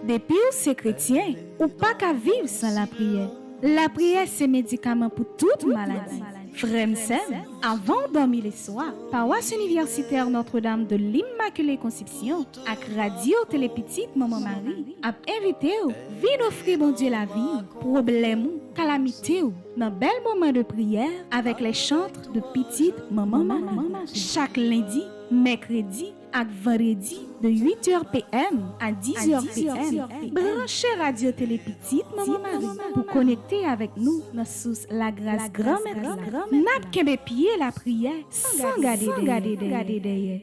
Depuis ou c'est chrétien, ou pas qu'à vivre sans la prière. La prière, c'est médicament pour toute maladie. Frère Sem, avant de dormir le soir, paroisse universitaire Notre-Dame de l'Immaculée Conception, avec Radio Télépetite Maman Marie, a invité ou, vin offrir bon Dieu la vie, problème ou, calamité ou, dans bel moment de prière avec les chantres de petite Maman Marie. Chaque lundi, mercredi et vendredi de 8h PM à 10h PM. Branchez Radio Télépetite Maman Marie pour connecter avec nous dans sous la grâce grand-mère. N'a qu'à pied la prière sans garder derrière.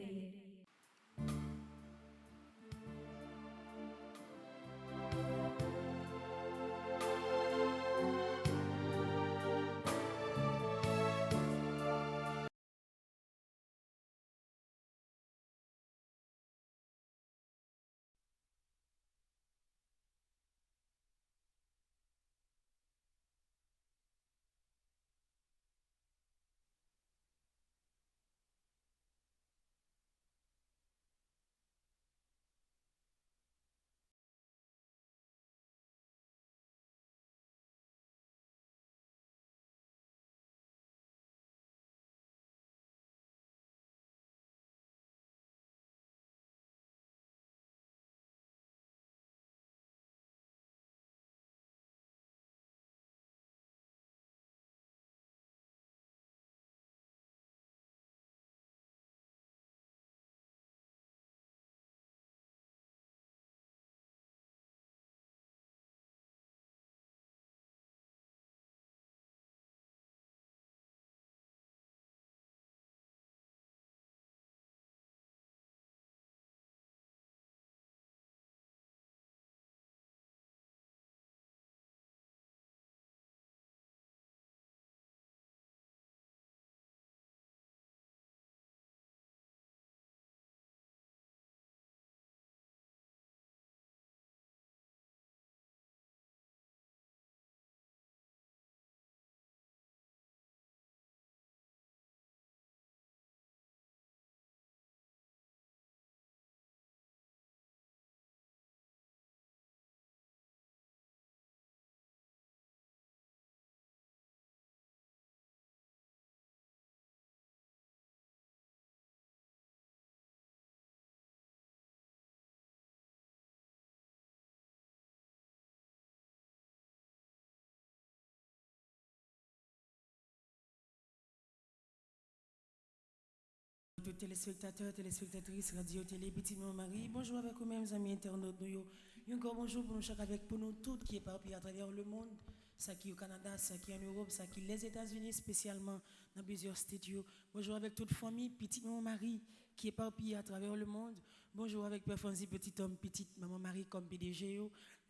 Tous téléspectateurs, téléspectatrices, radio, télé, petit Maman Marie, bonjour avec vous-mêmes, amis internautes. Nous, encore bonjour pour nous, chaque avec pour nous toutes qui est éparpillés à travers le monde, ça qui est au Canada, ça qui est en Europe, ça qui est les États-Unis, spécialement dans plusieurs studios. Bonjour avec toute famille, petite Maman Marie qui est éparpillée à travers le monde. Bonjour avec Père Fonzi, petit homme, petite Maman Marie comme PDG.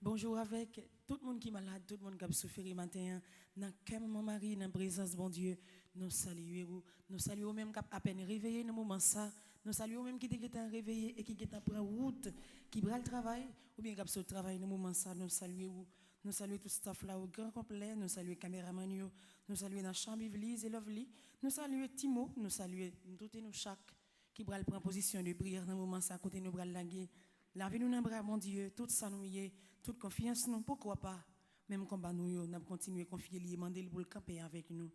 Bonjour avec tout le monde qui est malade, tout le monde qui a souffert matin. Dans quel Maman Marie, dans la présence de bon Dieu, nous saluons. Nous saluons même qui à peine réveillés dans le moment ça. Nous saluons même qui sont réveillés et qui sont prendre route, qui prend le travail, ou bien qui sont au travail dans le moment ça. Nous saluons. Nous saluons tout le staff là au grand complet. Nous saluons les caméramans. Nous saluons la chambre Yvelise et Lovely. Nous saluons Timo. Nous saluons tout et nous chaque qui prend position de prière dans le moment ça. Côté nous bras laguer. La vie nous dans bras, mon Dieu. Tout ça nous y est. Toute confiance nous. Pourquoi pas? Même combat nous, nous avons continué à confier, demander pour le camper avec nous.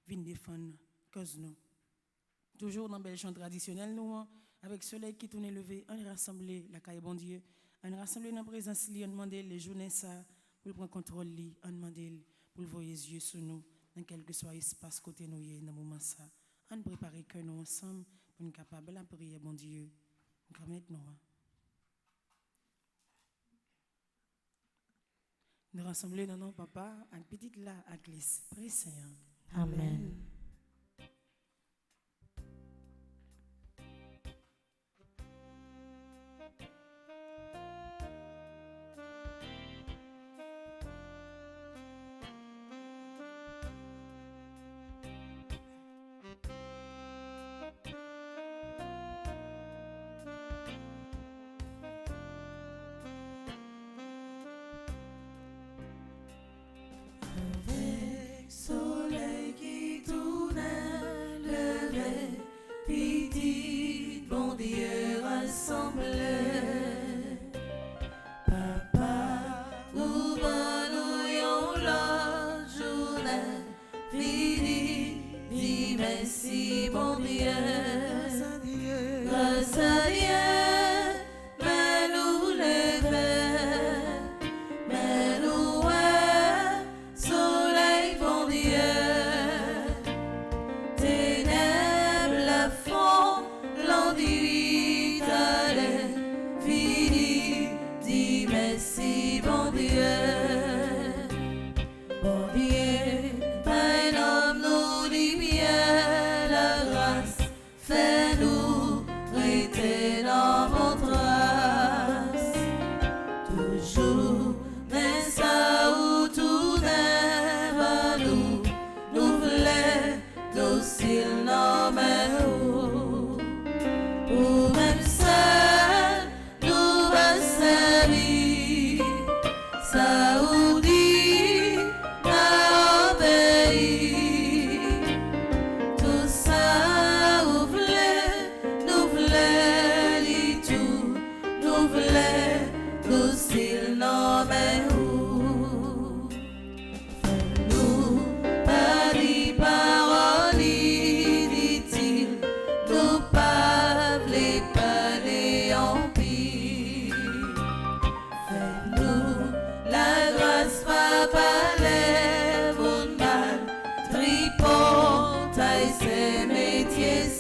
Venir défendre cause nous. Toujours dans belle chant traditionnel nous, avec soleil qui tourne levé, on rassemble la caille bon Dieu, on rassemble dans la présence, on demande les journées ça, pour prendre contrôle, on demande pour le voir les yeux sur nous, dans quel que soit l'espace côté nous, dans le moment ça. On prépare que nous ensemble pour nous capables de prier, bon Dieu. Nous nous rassembler dans nos papa, un petit là à l'église. Prie Seigneur. Amen. Avec soleil qui tourne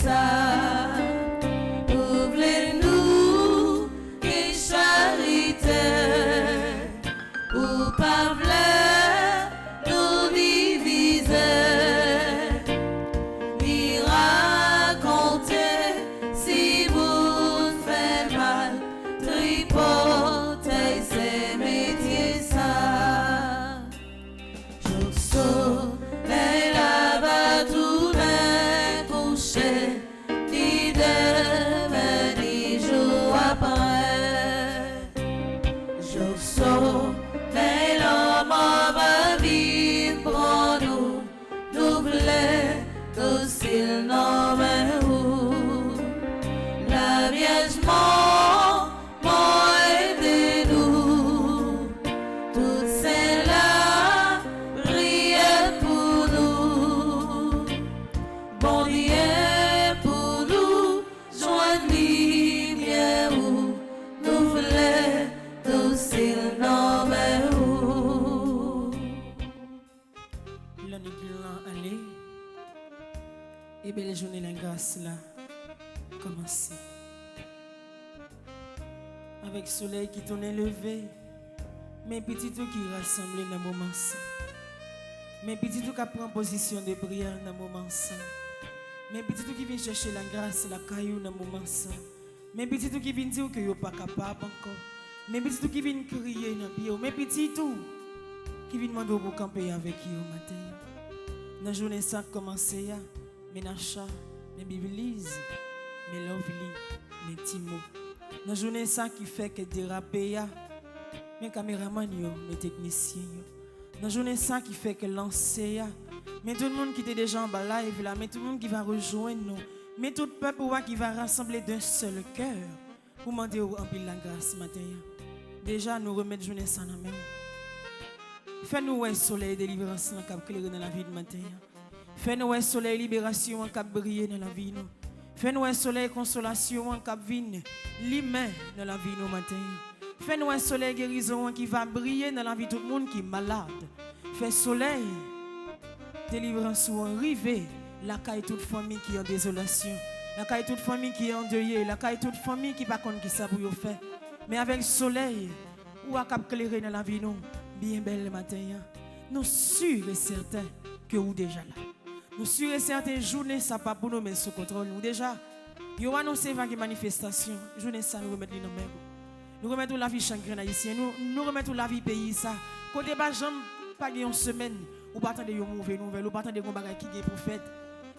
ça. Ouvrez-nous et charité, ou pas v'là nous diviser, ni raconter si vous faites mal, tripoter ces métiers ça. Je soleil là-bas tout d'un coucher, ni demain ni jour après. Je soleil l'homme va vivre pour nous, nous voulons docile nos mains où la Vierge m'a aidé nous, toutes celles-là priez pour nous, bon Dieu pour nous, joindre lumière où nous voulons docile nos mains où. L'année qui l'a allé, et belle journée la grâce là, commencer. Avec le soleil qui tourne levé, mes petits tout qui rassemblent dans le moment ça. Mes petits tout qui prennent position de prière dans le moment ça. Mes petits tout qui viennent chercher la grâce, la caillou dans le moment ça. Mes petits tout qui viennent dire que vous pas capable encore. Mes petits tout qui viennent crier dans le pied. Mes petits tout qui viennent demander pour camper avec vous matin. Dans la journée ça commencé, mes nachats, mes biblises, mes lovely, mes timo. Dans la journée ça qui fait que déraper, mes caméramans, mes techniciens. Dans la journée ça qui fait que lancer, mais tout le monde qui était déjà en bas live là, mais tout le monde qui va rejoindre nous, mais tout le peuple qui va rassembler d'un seul cœur pour demander en pile la grâce matin. Déjà nous remettre journée ça dans main. Fais-nous un soleil délivrance qui a éclairé dans la vie de matin. Fais-nous un soleil libération qui a brillé dans la vie. Fais-nous un soleil consolation qui a venu l'humain dans la vie de matin. Fais-nous un soleil guérison qui va briller dans la vie de tout le monde qui est malade. Fais soleil délivrance ou arriver la caille toute famille qui est en désolation. La caille toute famille qui est endeuillée. La caille toute famille qui pas contre qui ça pour faire. Mais avec le soleil ou à cap éclairer dans la vie nous. Bien belle le matin, nous sûrs et certains que vous déjà là. Nous sûrs et certains journées ça pas pour nous mais sous contrôle. Nous déjà, nous annoncé vague manifestation. Journée ça nous remettre les noms. Nous remettons la vie chagrin haïtien. Nous remettons la vie pays ça. Côté pas jambe pas une semaine ou pas attendre une mauvaise nouvelle ou pas attendre un bagage qui est pour fête.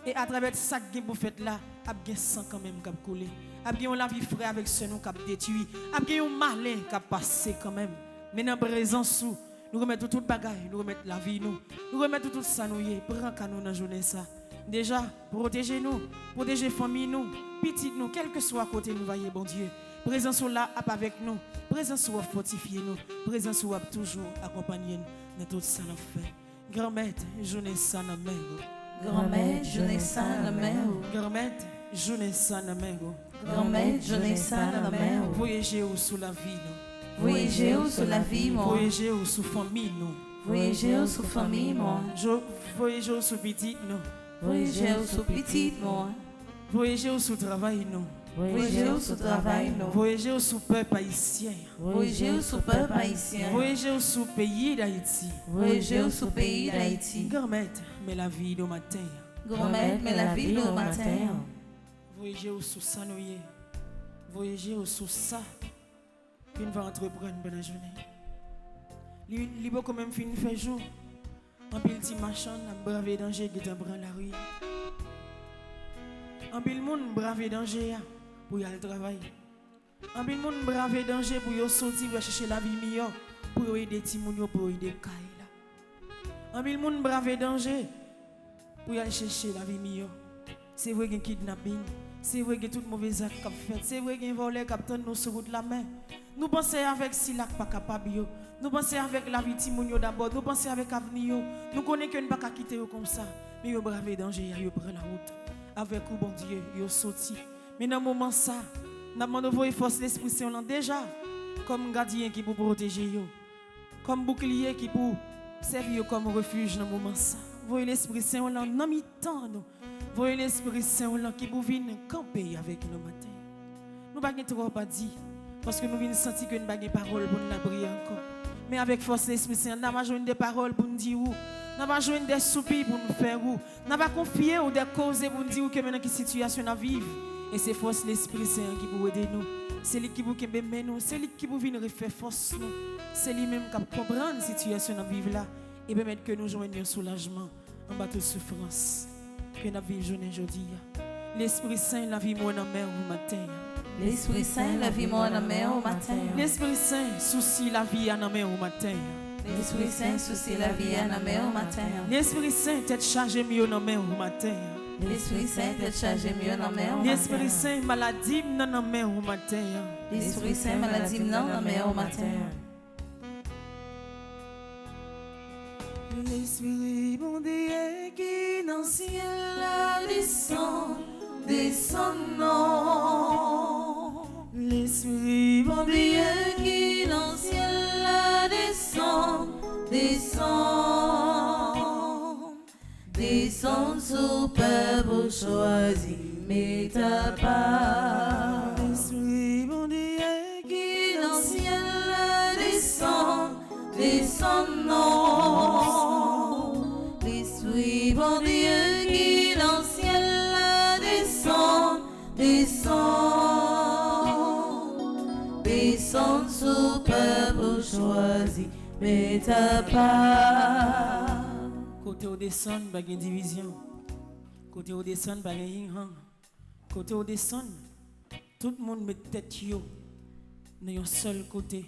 Et à travers ça qui est pour fête là, a bien sang quand même qui a coulé. A bien la vie frère avec ce nous qui a détruit. A bien un malin qui a passé quand même. Mais dans présence sous nous remettons tout bagaille, nous remettons la vie, nous remettons tout ça, nous prends qu'à nous dans la journée ça. Déjà, protégez-nous, protégez la famille, nous, petite nous, quel que soit à côté, nous voyez, bon Dieu. Présence là, avec nous, présence soit fortifier nous, présence soit toujours accompagner nous dans tout ça, nous fait. Grand-mère, journée ça, dans main. Grand-mère, journée ça, dans main. Grand-mère, journée ça, dans main. Grand-mère, journée ça, dans main. Voyagez sous la vie, nous. Voyagez sous la vie, moi. Voyagez sous famille, nous. Voyagez sous famille, moi. Voyagez sous petit, nous. Voyagez sous petit, moi. Voyagez sous travail, nous. Voyagez sous travail, nous. Voyagez sous peuple haïtien. Voyagez sous peuple haïtien. Voyagez sous pays d'Haïti. Voyagez sous pays d'Haïti. Grand-mère, mais la vie de matin. Grand-mère, mais la vie de matin. Voyagez sous ça, nous. Voyagez sous ça. Puis on va entreprendre une bonne journée. Il va quand même finir faire jour. En pile petit machin, on brave danger qui t'en prend la rue. En pile monde brave danger pour y aller travailler. En pile monde brave danger pour y sortir pour chercher la vie meilleure, pour y aider petits gens, pour y aider caille. En pile monde brave danger pour y aller chercher la vie meilleure. C'est vrai qu'il y a kidnapping. C'est vrai que tout mauvais acte qu'a fait. C'est vrai qu'il y a un voleur qui a nous sur route la main. Nous pensons avec si là pas capable. Nous pensons avec la vie de d'abord. Nous pensons avec l'avenir. Nous connaissons que nous ne pouvons pas quitter comme ça. Mais nous brave danger, nous prenons la route. Avec vous, bon Dieu, nous sorti. Mais dans ce moment ça, nous demandons vos forces l'Esprit Saint déjà. Comme gardien qui pour protéger. Comme bouclier qui pour servir comme refuge dans ce moment ça. Voyez l'Esprit Saint, on a mis temps. Voyez l'Esprit Saint qui vous vient camper avec nous matin. Nous ne pouvons pas dire, parce que nous venons sentir que nous n'avons pas de parole pour nous prier encore. Mais avec force l'Esprit Saint, nous avons besoin des paroles pour nous dire où. Nous avons besoin des soupirs pour nous faire où. Nous avons confié ou des causes pour nous dire que maintenant quelle situation nous vivons. Et c'est force l'Esprit Saint qui peut aider nous. C'est lui qui vous aide nous. C'est lui qui vous vient refaire force nous. C'est lui-même qui comprend la situation nous vivons là. Et permettre que nous joignions un soulagement en bas de souffrance. Que nous vivons aujourd'hui. L'Esprit Saint la vie moi dans la mer au matin. L'Esprit Saint la vie moi dans la mer au matin. L'Esprit Saint soucie la vie dans la mer au matin. L'Esprit Saint soucie la vie dans la mer au matin. L'Esprit Saint tête chargé mieux dans la mer au matin. L'Esprit Saint tête chargé mieux dans la mer au matin. L'Esprit Saint maladie dans la mer au matin. L'Esprit Saint maladie dans la mer au matin. L'Esprit bon Dieu qui dans le ciel Descend, descendons. l'Esprit bon Dieu Dieu qui dans le ciel descend, descend. Descend sous peuple choisi, mais ta part. l'Esprit bon Dieu Qui dans le ciel descend, descendons. L'Esprit bon Dieu qui dans le ciel descend, descend. Descend sous peuple choisi, mais ta part. côté au descend pas de division. Côté au descend pas de yin-han. Côté au descend tout le monde met tête yo dans un seul côté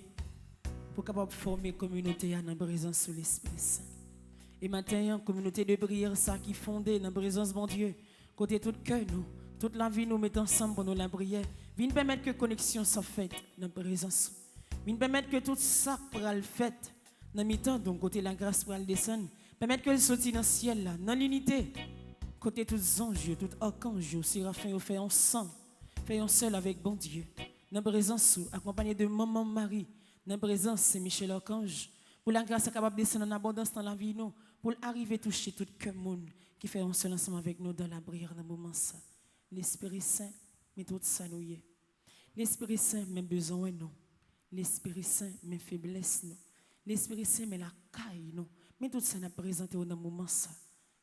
pour capable former communauté dans la présence de l'Esprit Saint. Et maintenant, communauté de prière ça qui fondée dans la présence de mon Dieu. Côté tout cœur nous, toute la vie nous mettons ensemble pour nous la prière. Viens permettre que connexion soit faite dans la présence. Viens permettre que tout ça pourra le fait dans mi-temps donc côté la grâce pour le descendre. Permettre que le sorti dans le ciel là, dans l'unité. Côté tous anges, tout archange, séraphin fait ensemble. Fait un seul avec bon Dieu. Dans la présence accompagné de maman Marie. Dans la présence c'est Michel Archange. Pour la grâce capable de descendre en abondance dans la vie nous. Pour arriver à toucher tout le monde qui fait un seul ensemble avec nous dans la prière dans le moment ça. L'Esprit Saint, mais tout ça nous y est. L'Esprit Saint, mais besoin nous. L'Esprit Saint, mais faiblesse nous. L'Esprit Saint, mais la caille nous. Mais tout ça nous présenté dans le moment ça.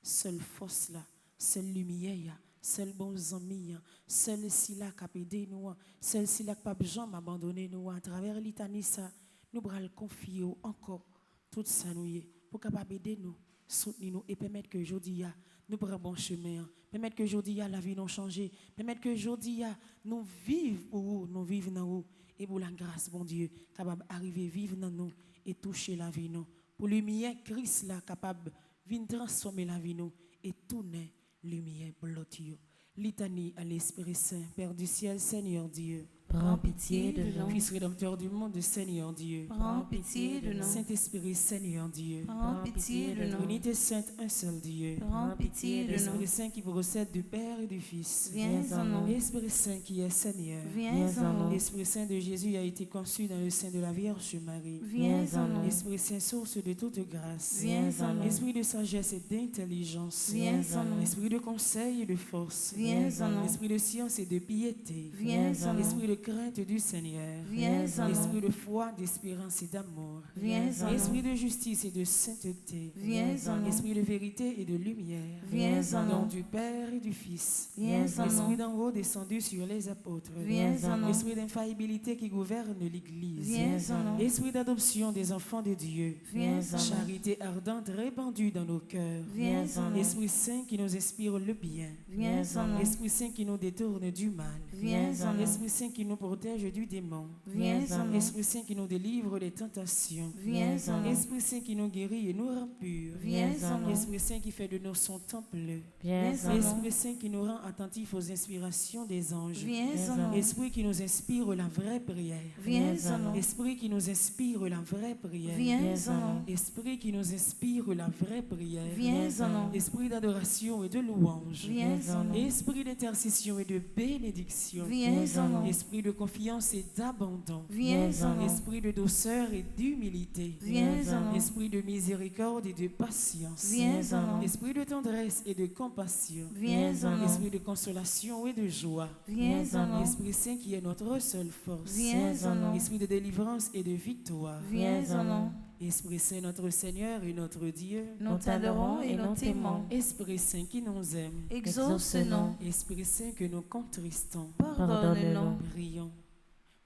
Seule force là, seule lumière, seul bon ami, seul si là qui a aidé nous, seul si là qui n'a pas jamais abandonné nous à travers l'Italie ça. Nous allons le confier encore tout ça nous y est pour capable aider nous, soutenir nous et permettre que aujourd'hui nous prenions bon chemin, permettre que aujourd'hui la vie nous change, permettre que aujourd'hui nous vivons pour vous, nous vivons dans vous et pour la grâce bon Dieu capable d'arriver vivre dans nous et toucher la vie nous. Pour lumière Christ là capable de transformer la vie nous et tourner lumière blotti. Litanie à l'Esprit Saint, Père du ciel, Seigneur Dieu. Prends pitié de nous. Fils rédempteur du monde, Seigneur Dieu. Prends pitié de nous. Saint-Esprit, Seigneur Dieu. Prends pitié de nous. Unité sainte, un seul Dieu. Prends pitié de nous. L'Esprit Saint qui procède du Père et du Fils. Viens en nous. L'Esprit Saint qui est Seigneur. Viens en nous. L'Esprit Saint de Jésus a été conçu dans le sein de la Vierge Marie. Viens en nous. L'Esprit Saint, source de toute grâce. Viens en nous. L'Esprit de sagesse et d'intelligence. Viens en nous. L'Esprit de conseil et de force. Viens en nous. L'Esprit de science et de piété. Viens en nous. L'Esprit de crainte du Seigneur. Viens en L'Esprit nous. de foi, d'espérance et d'amour. Viens en L'Esprit nous. de justice et de sainteté. Viens en nous. L'Esprit de vérité et de lumière. Viens en Nom nous. du Père et du Fils. Viens en L'Esprit nous. d'en haut descendu sur les apôtres. Viens en nous. L'Esprit d'infaillibilité qui gouverne l'Église. Viens en nous. L'Esprit d'adoption des enfants de Dieu. Viens en nous. Charité ardente répandue dans nos cœurs. Viens en nous. L'Esprit Saint qui nous inspire le bien. Viens en nous. L'Esprit Saint qui nous détourne du mal. Viens en nous. L'Esprit Saint qui nous protège du démon. Viens en nous. L'Esprit Saint qui nous délivre des tentations. Viens en nous. L'Esprit Saint qui nous guérit et nous rend purs. Viens en nous. L'Esprit Saint qui fait de nous son temple. Viens en nous. L'Esprit Saint qui nous rend attentifs aux inspirations des anges. Viens en nous. L'Esprit qui nous inspire la vraie prière. Viens en nous. L'Esprit qui nous inspire la vraie prière. Viens en nous. L'Esprit qui nous inspire la vraie prière. Viens en nous. L'Esprit d'adoration et de louange. Viens en nous. Esprit d'intercession et de bénédiction. Viens en nous. Esprit Esprit de confiance et d'abandon. Viens en nous. Esprit de douceur et d'humilité. Viens en nous. Esprit de miséricorde et de patience. Viens en nous. Esprit de tendresse et de compassion. Viens en nous. Esprit de consolation et de joie. Viens en nous. Esprit Saint qui est notre seule force. Viens en nous. Esprit de délivrance et de victoire. Viens en nous. Esprit Saint, notre Seigneur et notre Dieu. Nous t'adorons et nous t'aimons. Esprit Saint qui nous aime. Exauce-nous. Esprit Saint que nous contristons. Pardonne-nous. Prions.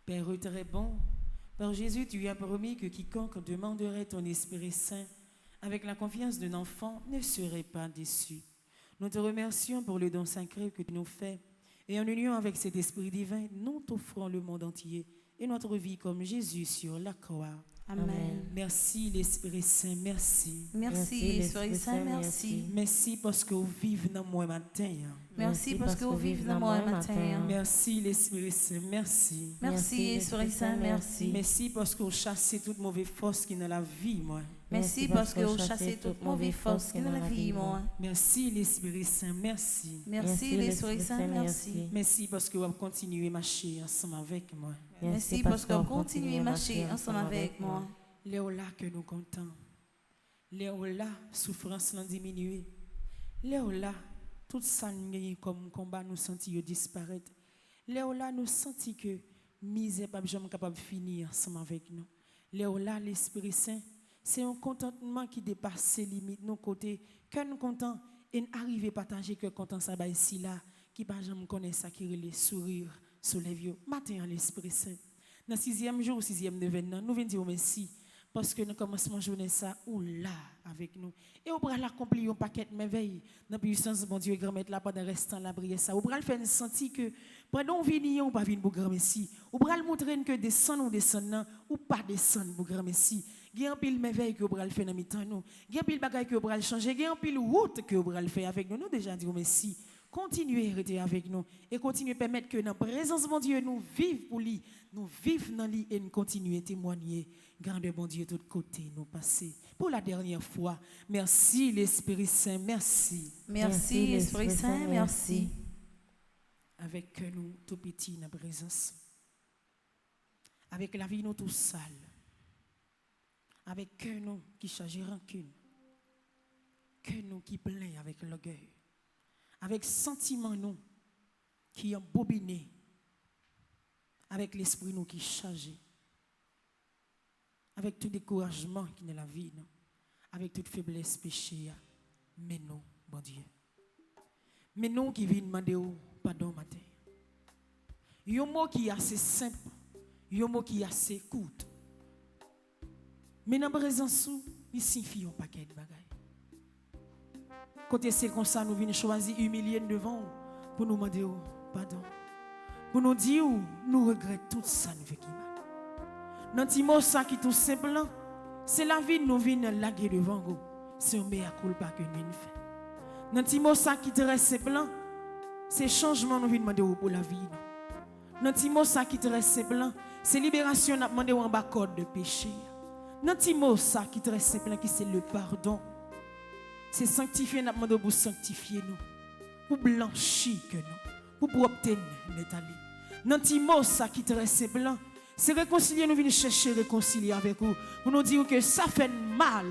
Père très bon, par Jésus, tu as promis que quiconque demanderait ton Esprit Saint avec la confiance d'un enfant ne serait pas déçu. Nous te remercions pour le don sacré que tu nous fais et en union avec cet Esprit divin, nous t'offrons le monde entier et notre vie comme Jésus sur la croix. Amen. Merci l'Esprit Saint, merci. Merci, Esprit Saint, merci. Merci parce que vous vivez dans moi matin. Merci parce que vous vivez dans moi matin. Merci l'Esprit Saint, merci. Merci, Esprit Saint, merci. Merci parce que vous chassez toute mauvaise force qui est dans la vie, moi. Merci parce que vous chassez toute mauvaise force qui est dans la vie, moi. Merci l'Esprit Saint, merci. Merci, l'Esprit Saint, merci. Merci parce que vous continuez à marcher ensemble avec moi. Merci parce que vous continuez à marcher ensemble avec moi. Léola que nous comptons. Léola, souffrance l'en diminuer. Léola, tout ça comme combat nous sentis disparaître. Léola, nous sentis que misère pas jamais capable de finir ensemble avec nous. Léola, l'Esprit Saint, c'est un contentement qui dépasse les limites, nos côtés, que nous contents et arriver à partager que content ça va ici là, qui pas jamais connaît ça qui les sourire sur les vieux. Matin l'Esprit Saint. Dans le 6e jour, 6e événement, nous venons dire merci parce que nous commençons à journée ça ou là avec nous. Et on va l'accomplir un paquet de merveilles dans la puissance bon Dieu grand mettre là pendant restant la prière ça. On va le faire sentir que pendant venir on pas venir pour grand merci. On va le montrer que descendre ou descendre ou pas descendre pour grand merci. Il y a un pile merveille que on va le faire dans mi-temps nous. Il y a un pile bagaille que on va le changer, il y a un pile route que on va le faire avec nous. Nous déjà dire merci. Continuez à rester avec nous et continuez à permettre que dans la présence de mon Dieu, nous vivions pour lui, nous vivons dans lui et nous continuons à témoigner. Grandeur bon Dieu, de tous côtés, nous passer. Pour la dernière fois, merci l'Esprit Saint, merci. Merci l'Esprit Saint, merci. Avec nous tout petit dans la présence. Avec la vie nous tout sale. Avec que nous qui charge rancune. Que nous qui plein avec l'orgueil. Avec sentiment nous qui embobiné, avec l'esprit nous qui chargé, avec tout découragement qui est dans la vie, nous, avec toute faiblesse péché, mais nous, bon Dieu. Mais nous qui venons demander pardon matin. Il y a un mot qui est assez simple, il y a un mot qui est assez court. Mais dans la présence, il signifie un paquet de bagailles. Côté c'est comme ça, nous venons choisir humilier devant pour nous demander pardon. Pour nous dire nous regrettons tout ça nous fait mal. Dans petit mot ça qui tout simple, c'est la vie nous venons laguer devant vous. C'est un meilleur culpa que nous fait. Dans petit mot ça qui très simple, c'est changement nous venons demander pour la vie. Dans petit mot ça qui très simple, c'est libération nous demander en bas code de péché. Dans petit mot ça qui très simple, qui c'est le pardon. C'est sanctifier, nous demandons pour sanctifier nous, pour blanchir que nous, pour obtenir l'état. Dans petit mot ça qui est très simple, c'est réconcilier, nous venons chercher réconcilier avec vous, pour nous dire que ça fait mal,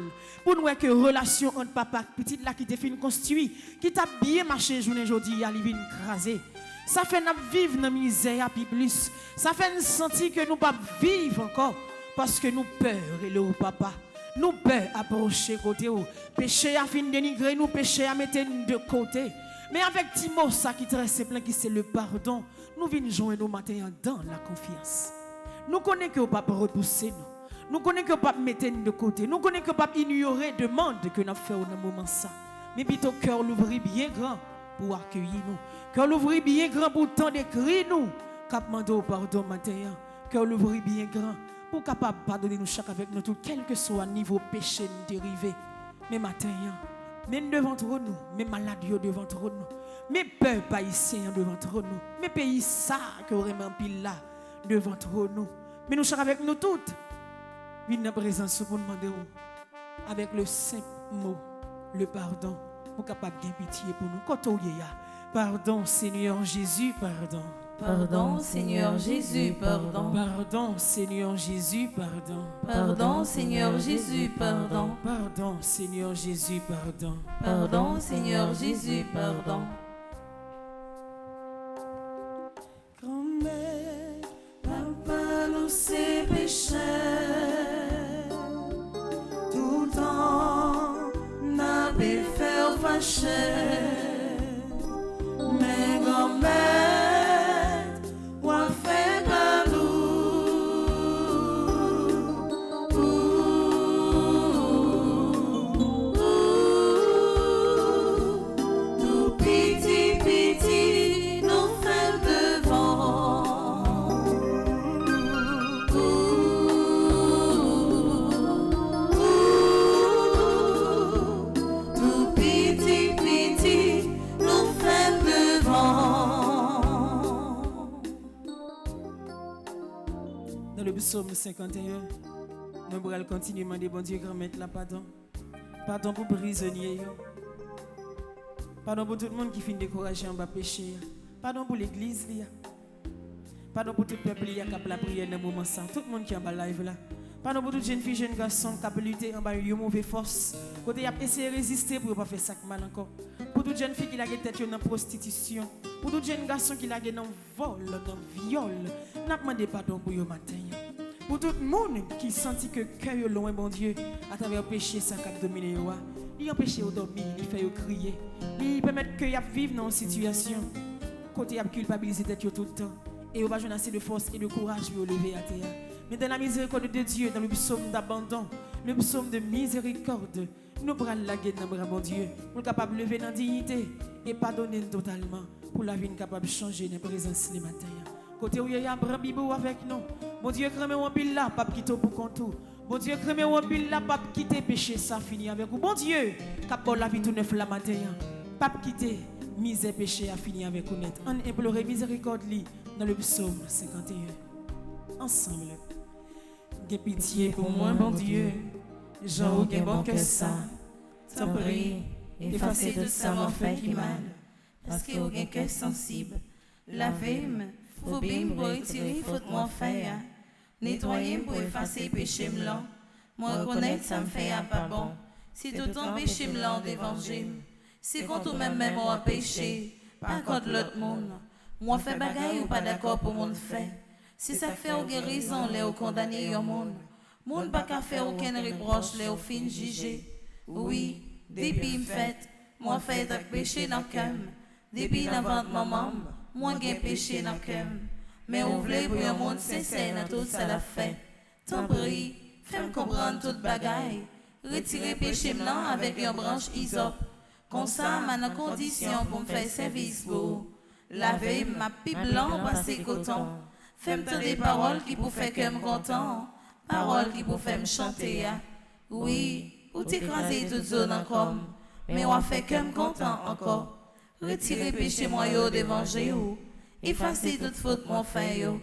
pour nous que relation entre papa et petite là qui te fin construit, qui t'a bien marché journée aujourd'hui, il vient écraser. Ça fait nous vivre dans la misère puis plus. Ça fait nous sentir que nous pas vivre encore parce que nous peur et le papa. Nous peur approcher côté où péché a fin dénigrer nous, péché a mettre nous de côté. Mais avec Timo ça qui est très simple qui c'est le pardon, nous venons joindre nos matins dans la confiance. Nous connaissons que vous pas repousser nous. Nous connaissons que vous pas mettre nous de côté. Nous connaissons que vous pas ignorer demande que nous fait au moment ça. Mais plutôt cœur l'ouvrir bien grand pour accueillir nous. Cœur l'ouvrir bien grand pour tant d'écrire nous. Cap mando pardon matin. Cœur l'ouvrir bien grand pour capable pardonner nous chaque avec nous tout quel que soit niveau péché dérivé. Mais matin, même devant nous, mes maladies devant nous, mes peuples haïtiens devant nous, mes pays ça que vraiment pile là devant nous. Mais nous chaque avec nous toutes. Venez dans présence pour demander avec le simple mot, le pardon, pour capable de pitié pour nous. Pardon Seigneur Jésus, pardon. Pardon, Seigneur Jésus, pardon. Pardon, Seigneur Jésus, pardon. Pardon, Seigneur Jésus, pardon. Pardon, Seigneur Jésus, pardon. Pardon, Seigneur Jésus, pardon. Grand-mère, Papa, nous ces péchés, tout le temps, n'a pas fait fâcher. Mais grand-mère, ou fait tout petit, petit, nous fait devant. Tout petit, petit, nous fait devant. dans le psaume 51, nous allons continuer à demander bon Dieu grand mettre la pardon. Pardon pour prisonniers. Pardon pour tout le monde qui finit découragé en bas péché. Pardon pour l'église. Pardon pour tout le peuple qui a la prière dans le moment ça. Tout le monde qui est en bas live là. Pardon pour toutes les jeunes filles, jeunes garçons qui ont lutté en bas une mauvaise force. Côté a essayé de résister pour ne pas faire ça mal encore. Pour toutes les jeunes filles qui ont tête dans la prostitution. Pour tous les jeunes garçons qui ont dans le vol, dans le viol. N'a demandé pardon pour eux matin. Pour tout le monde qui sentit que cœur est loin, bon Dieu, à travers le péché, ça a dominé. Il empêche de dormir, il fait crier. Il permet que y vivre dans une situation. Côté y culpabiliser tête tout le temps. Et on va jouer assez de force et de courage pour lever à terre. Mais dans la miséricorde de Dieu, dans le psaume d'abandon, le psaume de miséricorde, nous pourrons la gueule dans le bras, mon Dieu, pour capable lever dans la dignité et pardonner totalement pour la vie capable de changer dans la présence des matins. Côté où il y a un bibou avec nous, mon Dieu, crème ou pile là, pas quitter pour contour. Mon Dieu, crème ou pile là, pas quitter péché, ça finit avec vous. Mon Dieu, capable la vie tout neuf la matin, pas quitter misère péché a fini avec vous net. On implore miséricorde dans le psaume 51. Ensemble. J'ai pitié pour moi, bon Dieu. Jean ou bon que ça. T'en prie, effacez tout ça m'a fait qui mal. Parce que aucun cœur sensible. Lavez-moi, faut bien pour retirer faute mon fait. Nettoyez-moi pour effacer péché blanc. Moi reconnaître ça me fait un pas bon. Si tout ton péché blanc d'évangile. C'est contre même on a péché, pas contre l'autre monde. Moi fait bagaille ou pas d'accord pour mon fait. Si ça fait aux guérisons, les au condamné au monde. Monde pas qu'à faire aucun reproche, les au fin jugé. Oui, depuis me fait, moi fait un péché dans le cœur. Depuis l'avant maman, moi j'ai péché dans le cœur. Mais on voulait pour un monde sincère dans tout ça la fait. T'en prie, fais-moi comprendre toute bagaille. Retirer péché blanc avec une branche isop. Comme ça, ma condition pour me faire service pour laver ma pipe blanc, passer coton. Fais-moi des paroles qui pour faire que me content. Paroles qui pour faire me chanter. Oui, ou t'écraser toute zone encore. Mais on fait que me content encore. Retirer péché moi yo devant Jéhu. Effacer toute faute mon fait yo.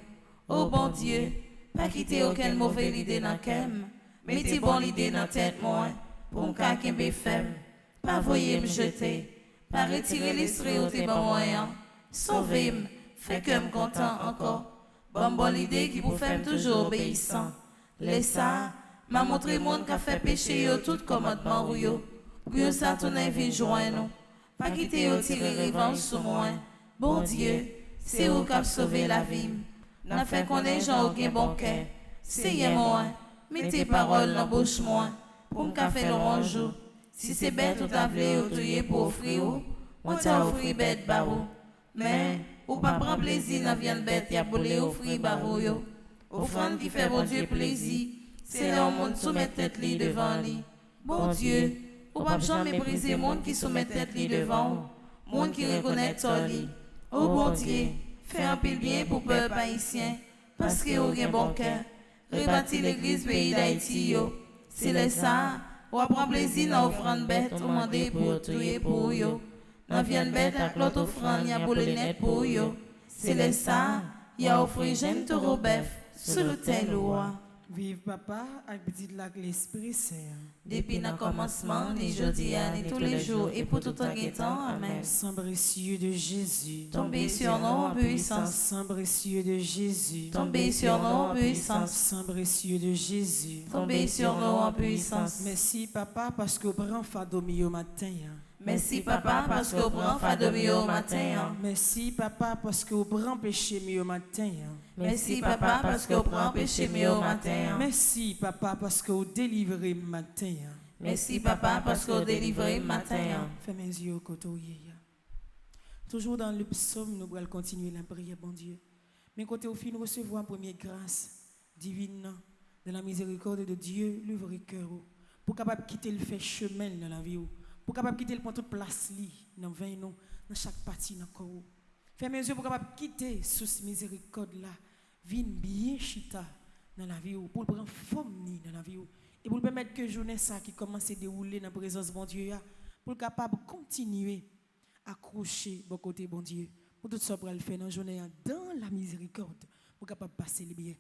Oh bon Dieu, pas quitter aucune mauvaise idée dans kem. Mettez bonne idée dans tête moi. Pour me caquer femme. Pas voyer me jeter, pas retirer l'esprit ou tes bons moyens. Sauvez-moi, fait que me content encore. Bonne idée qui vous fait toujours obéissant. Laisse ça, m'a montré monde qui a fait péché yo tout commandement ou yo. Pour ça ton vie joindre. Pas quitter yo tirer revanche sur moi. Bon Dieu, c'est vous qui a sauvé la vie. N'a fait qu'on ait gens aucun bon cœur. C'est moi, mettez paroles dans bouche moi. Pour me café le ronjou. Si c'est bête ou t'as voulu ou tu pour offrir ou, on t'a offert bête barou. Mais, ou pas prendre plaisir dans viande bête, y'a pour les offrir barou yo. Offrande qui fait bon Dieu plaisir, c'est là où monde soumet tête li devant lui. Bon Dieu, ou pas jamais mépriser monde qui soumet tête li devant ou, monde qui reconnaît ton lit. Oh bon Dieu, fais un pile bien pour peuple haïtien, parce que ou gen bon cœur. Rebâtir l'église pays d'Haïti yo, c'est le ça. Ou apprend plaisir dans l'offrande bête, ou demander pour tuer pour yo. Dans viande bête, avec l'autre offrande, y a pour le net pour yo. C'est le ça, y a offert jeune taureau bœuf, sous l'autel roi. Vive papa, avec petit lac l'Esprit Saint. Depuis le commencement, ni jeudi, ni tous les jours, et pour tout temps et temps. Amen. Sang précieux de Jésus. Tombez sur nous en puissance. Sang précieux de Jésus. Tombez sur nous en puissance. Sang précieux de Jésus. Tombez sur nous en puissance. Merci papa parce que vous prenez Fadomi au matin. Merci papa parce que vous prenez Fadomi au matin. Merci papa parce que vous prenez péché mieux au matin. Merci papa parce que vous prenez péché mieux au matin. Merci papa parce que vous délivrez matin. Merci papa parce que vous délivrez matin. Fais mes yeux au côté. Toujours dans le psaume, nous allons continuer la prière, bon Dieu. Mais côté au fin, nous recevons une première grâce divine de la miséricorde de Dieu, l'ouvre cœur pour capable quitter le fait chemin dans la vie, pour capable quitter le point toute place dans vin dans chaque partie dans corps. Fais mes yeux pour capable quitter sous miséricorde là, vin bien chita dans la vie pour prendre forme dans la vie et pour permettre que journée ça qui commence à dérouler dans la présence bon Dieu pour capable continuer accrocher bon côté bon Dieu pour tout ça pour le faire dans la journée dans la miséricorde pour capable passer le bien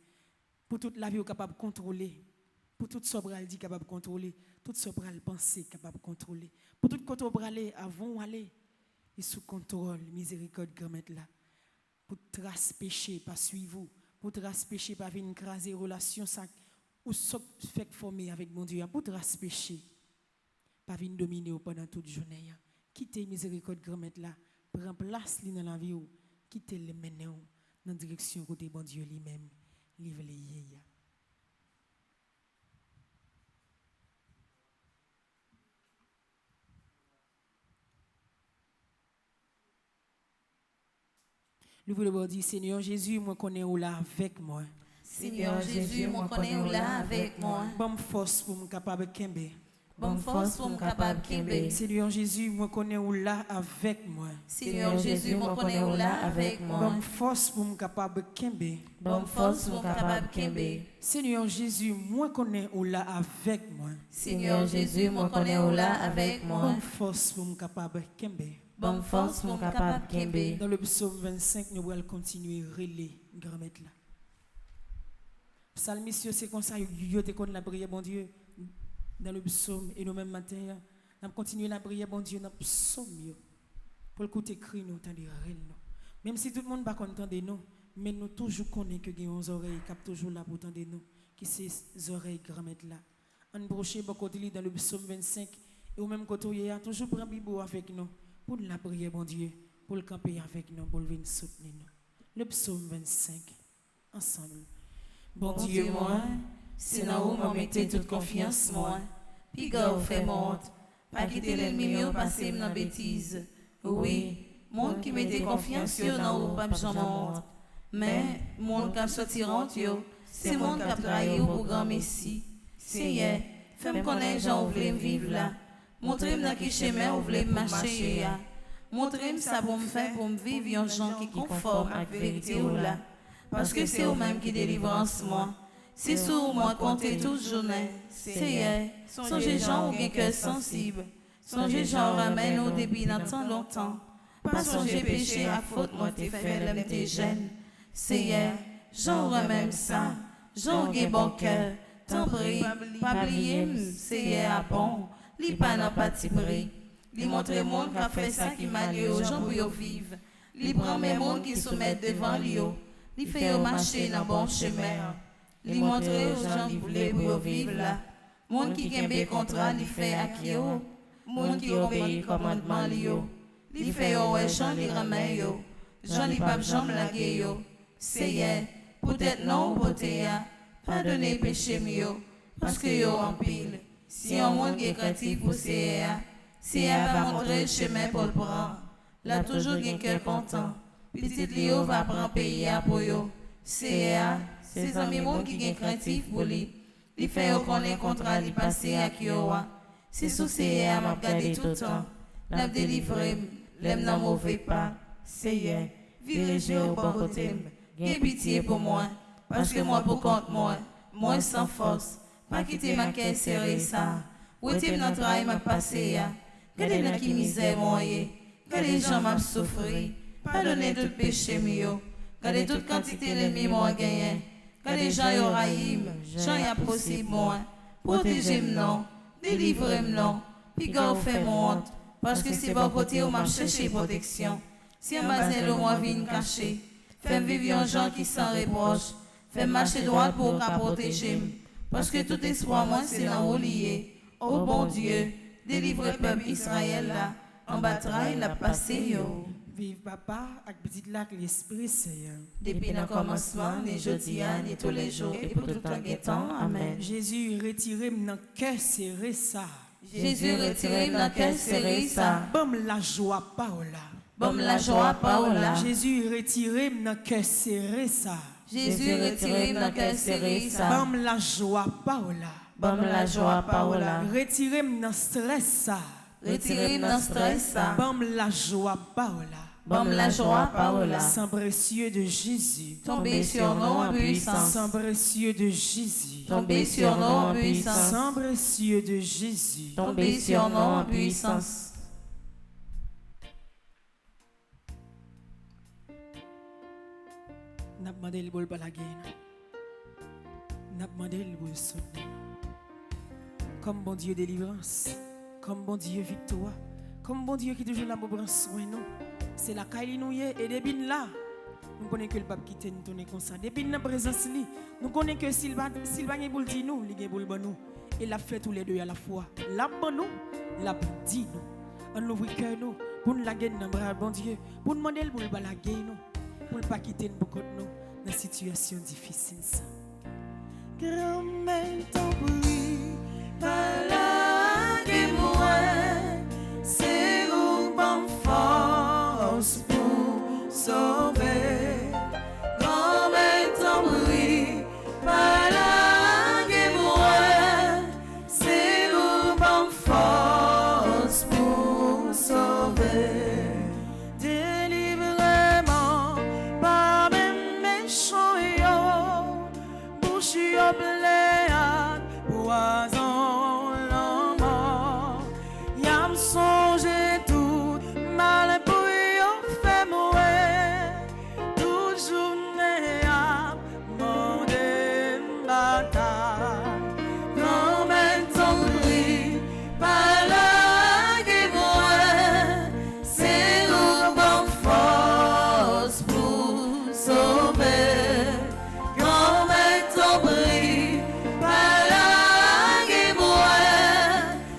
pour toute la vie capable contrôler pour tout ça pour le dire capable contrôler tout ça pour le penser capable contrôler pour tout côté pour aller avant aller et sous contrôle miséricorde grand maître là pour trace péché pas suivre pour trace péché pas venir écraser relation ça ou ça fait former avec mon Dieu pour trace péché pas venir dominer pendant toute journée. Quittez miséricorde grand maître là, prend place dans la vie ou quittez le maintenant dans la direction côté bon Dieu lui-même, livre les yéya. Nous voulons dire Seigneur Jésus, moi connais où là avec moi. Seigneur Jésus, moi connais où là avec moi. Bonne force pour me capable kembe. Bonne force pour me capable kembe. Seigneur Jésus, moi connais où là avec moi. Seigneur Jésus, moi connais où là avec moi. Bonne force pour me capable kembe. Bonne force pour me capable kembe. Seigneur Jésus, moi connais où là avec moi. Seigneur Jésus, moi connais où là avec moi. Bonne force pour me capable kembe. Bonne force pour me capable kembe. Dans le psaume 25, nous allons continuer à relayer grand maître là. Psalmiste, c'est comme ça, vous te connaissez la prière, bon Dieu, dans le psaume, et nous même matin, nous allons continuer la prière, bon Dieu, dans le psaume, pour le coup écrit, nous entendons nous. Même si tout le monde ne va pas entendre nous, mais nous toujours connaissons que nous avons des oreilles qui sont toujours là pour entendre nous, qui sont ces oreilles grand maître là. On broche beaucoup dans le psaume 25, et au même côté, il y a toujours prendre Bible avec nous, pour la prière, bon Dieu, pour le camper avec nous, pour venir soutenir nous. Le psaume 25, ensemble. Bon Dieu, moi, c'est là où m'en mettez toute confiance, moi. Puis gars, fait monte. Pas quitter l'ennemi, mais passer dans bêtise. Oui, monde qui mettait confiance, yo, dans ou pas j'en monte. Mais, monde qui sortiront, yo, c'est monde qui a trahi au grand Messie. C'est fais-moi connaître, j'en voulais me vivre là. Montrez-moi dans quel chemin vous voulez marcher. Montrez-moi ça pour me faire, pour me vivre, un gens qui conforme à la vérité ou là. Parce que c'est vous-même qui délivrance moi. C'est sur moi compter toute journée. C'est songez gens ou bien cœur sensible. Songez gens ramène au début dans tant longtemps. Pas songez péché à faute moi t'es fait l'aime t'es gêne. C'est j'en remets ça. J'en ai bon cœur. Tant prie, pas oublier c'est à bon. Li pas n'a pas ti prie. Li montre monde qui a fait ça qui m'a lié aux gens pour y vivre. Li prend mes monde qui soumettent devant lui. Li fait marcher dans bon chemin. Li montre aux gens qui voulaient pour vivre là. Monde qui kembe contrat li fait à qui yo. Monde qui obéit commandement li yo. Li fait ouais Jean li ramène yo. Jean li pas jambe la yo. C'est peut-être non beauté a. Pardonnez péché mio parce que yo en pile. Si un monde est créatif pour c'est va montrer le chemin pour le prendre. Là toujours un cœur content. Petite Léo va prendre pays pour yo. C'est amis monde qui est créatif pour lui. Il fait qu'on est contrat li passer à Kiowa. C'est sous c'est m'a gardé tout le temps. L'a délivré, l'aime dans mauvais pas. C'est virez au bon côté. Gain pitié pour moi parce que moi pour compte moi sans force. Pas quitter ma caisse serrée ça. Où était notre travail m'a passé ya. Gardez la qui misère moyen. Gardez les gens m'a souffert. Pardonnez tout péché mio. Gardez toute quantité d'ennemis moi gagné. Quand les gens y raïm, gens y a possible moi. Protégez-moi, délivrez-moi, puis gars fait mon honte. Parce que c'est bon côté où m'a cherché protection. Si un bassin le moi vient caché, fais vivre un gens qui s'en reproche. Fais marcher droit pour qu'à protéger. Parce que tout espoir moi c'est dans lié. Oh bon Dieu, délivrez peuple Israël là, en bataille la passé yo. Vive papa avec petite lac l'esprit Seigneur. Depuis le commencement, les jeudis, et tous les jours, et pour tout un temps. Amen. Jésus, retirez mon cœur serré ça. Jésus, retirez dans quel serré ça. Bam la joie Paola. Bam la joie Paola. Jésus, retirez mon cœur serré ça. Jésus, retirez dans quel serré ça. Bam la joie Paola. Bam la joie Paola. Retirez mon stress ça. Retirez dans stress ça. Bam la joie Paola. Bam la joie Paola. Sang précieux de Jésus. Tombez sur nous en puissance. Sang précieux de Jésus. Tombez sur nous en puissance. Sang précieux de Jésus. Tombez sur nous en puissance. N'a demandé le bol balagé. N'a demandé le bol sauver. Comme bon Dieu délivrance, comme bon Dieu victoire, comme bon Dieu qui toujours là pour prendre soin nous. C'est la caille nous y est et depuis là, nous connaissons que le pape qui te nous tourne comme ça. Depuis la présence li, nous connaissons que s'il va pour dire nous, il va pour nous. Et l'a fait tous les deux à la fois. L'a bon nous, l'a dit nous. On ouvre cœur nous pour nous la gagner dans bras bon Dieu, pour demander le bol balagé nous, pour pas quitter nous pour nous dans situation difficile ça. Grand-mère ton bruit, Balaguez-moi, c'est où bon force pour sauver. Grand-mère ton bruit, balaguez-moi, c'est où bon force pour sauver. Délivrez-moi par mes méchants yo, bouche yo pleine poison l'amour. Y'a m'songe tout mal pour yo fait mourir. Toute journée à mon bataille. Grand-mère ton bruit, balaguez-moi, c'est où bon force pour sauver. Grand-mère ton bruit, balaguez-moi,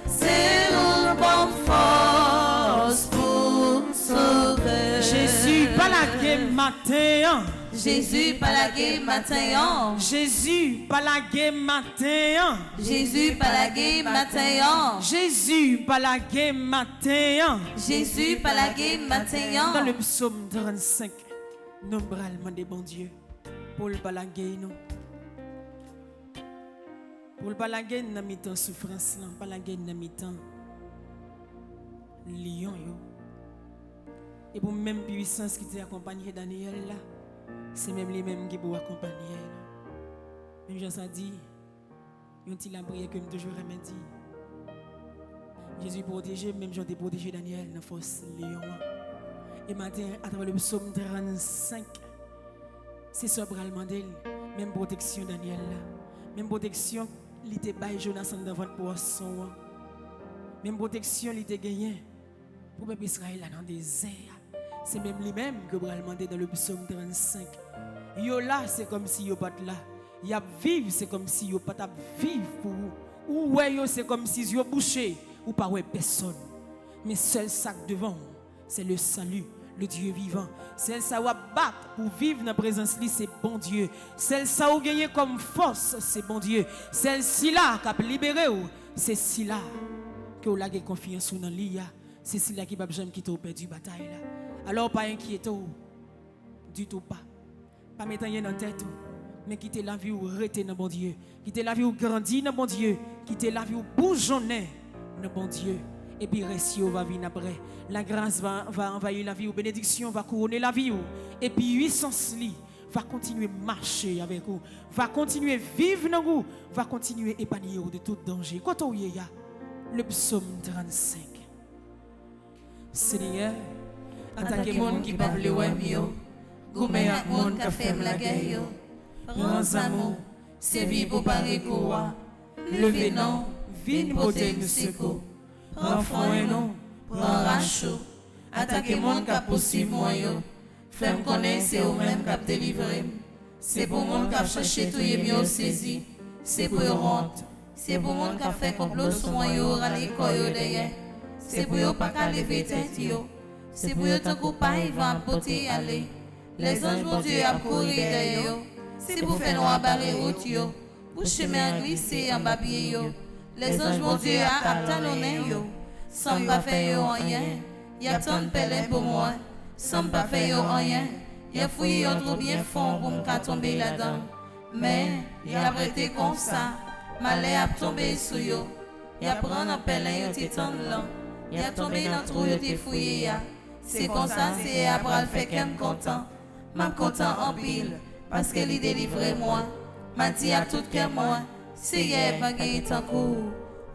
c'est où bon force pour sauver. Jésus, balagué matin. Jésus, balaguez matin. Jésus, balagué matin. Jésus, balaguez matin. Jésus, balagué matin. Jésus, balaguez matin. Dans le psaume 35, nous bras des bon Dieu pour le balaguer nous. Pour le balaguer dans mi-temps souffrance, là, balaguer dans mi-temps lion yo. Et pour même puissance qui t'a accompagné Daniel là, c'est même les mêmes qui pour accompagner. Même Jean ça dit, yon ti la prière que me toujours remédie. Jésus protégé, même Jean t'ai protégé Daniel dans force lion. Et matin, à travers le psaume 35, c'est ça pour le demander, même protection Daniel là, même protection, il était bail Jonas en devant pour son, même protection, il était gagné pour le peuple Israël là dans le désert. C'est même lui-même que pour le demander dans le psaume 35. Yo là, c'est comme si yo pas là. Y a vivre, c'est comme si yo pas t'a vivre pour vous. Ou ouais yo, c'est comme si yo bouché ou pas ouais personne. Mais seul sac devant, c'est le salut. Le Dieu vivant. Celle ça va battre pour vivre dans la présence de c'est bon Dieu. Celle ça ou gagner comme force, c'est bon Dieu. Celle-ci là qui a libéré, c'est ci là que vous avez confiance dans l'IA. C'est ci là qui va jamais quitter au perdu bataille là. Alors pas inquiéter du tout pas. Pas mettre rien dans la tête mais quitter la vie ou rester dans bon Dieu. Quitter la vie ou grandir dans bon Dieu. Quitter la vie ou bourgeonner dans bon Dieu. Et puis récit va venir après. La grâce va envahir la vie ou bénédiction va couronner la vie ou. Et puis puissance li va continuer à marcher avec vous. Va continuer à vivre dans vous. Va continuer à épargner de tout danger. Quand on y a le psaume 35. Seigneur, attaquez monde qui parle le mieux. Goumé à monde qui fait la guerre. grands amours, servi pour parer quoi. Levez non, vine beauté nous secours. Enfant et non, prends rachou. Attaquez monde qui a possible moi yo. Femme connaît c'est au même qui a délivré. C'est pour monde qui a cherché tout y mieux saisi. C'est pour honte. C'est pour monde qui a fait complot sur moi yo râler koyo derrière. C'est pour yo pas qu'à lever tête yo. C'est pour yo tant qu'on pas il va porter aller. Les anges bon Dieu a couru derrière yo. C'est pour faire noir barrer route yo. Pour chemin glisser en bas pied yo. Les anges bon Dieu a talonné yo. Sans pas faire yo rien. Y a tant de pèlerins pour moi. Sans pas faire yo rien. Y a fouillé yo trop bien fond pour me tomber là-dedans. Mais y a prêté comme ça. Malheur a tombé sur yo. Y a prendre un pèlerin yo t'étend là. Y a tombé dans trou yo t'es fouillé ya. C'est comme ça c'est après le fait qu'elle content. M'a content en pile parce qu'elle y délivre moi. M'a dit à tout cœur moi. C'est hier pas gagné tant coup.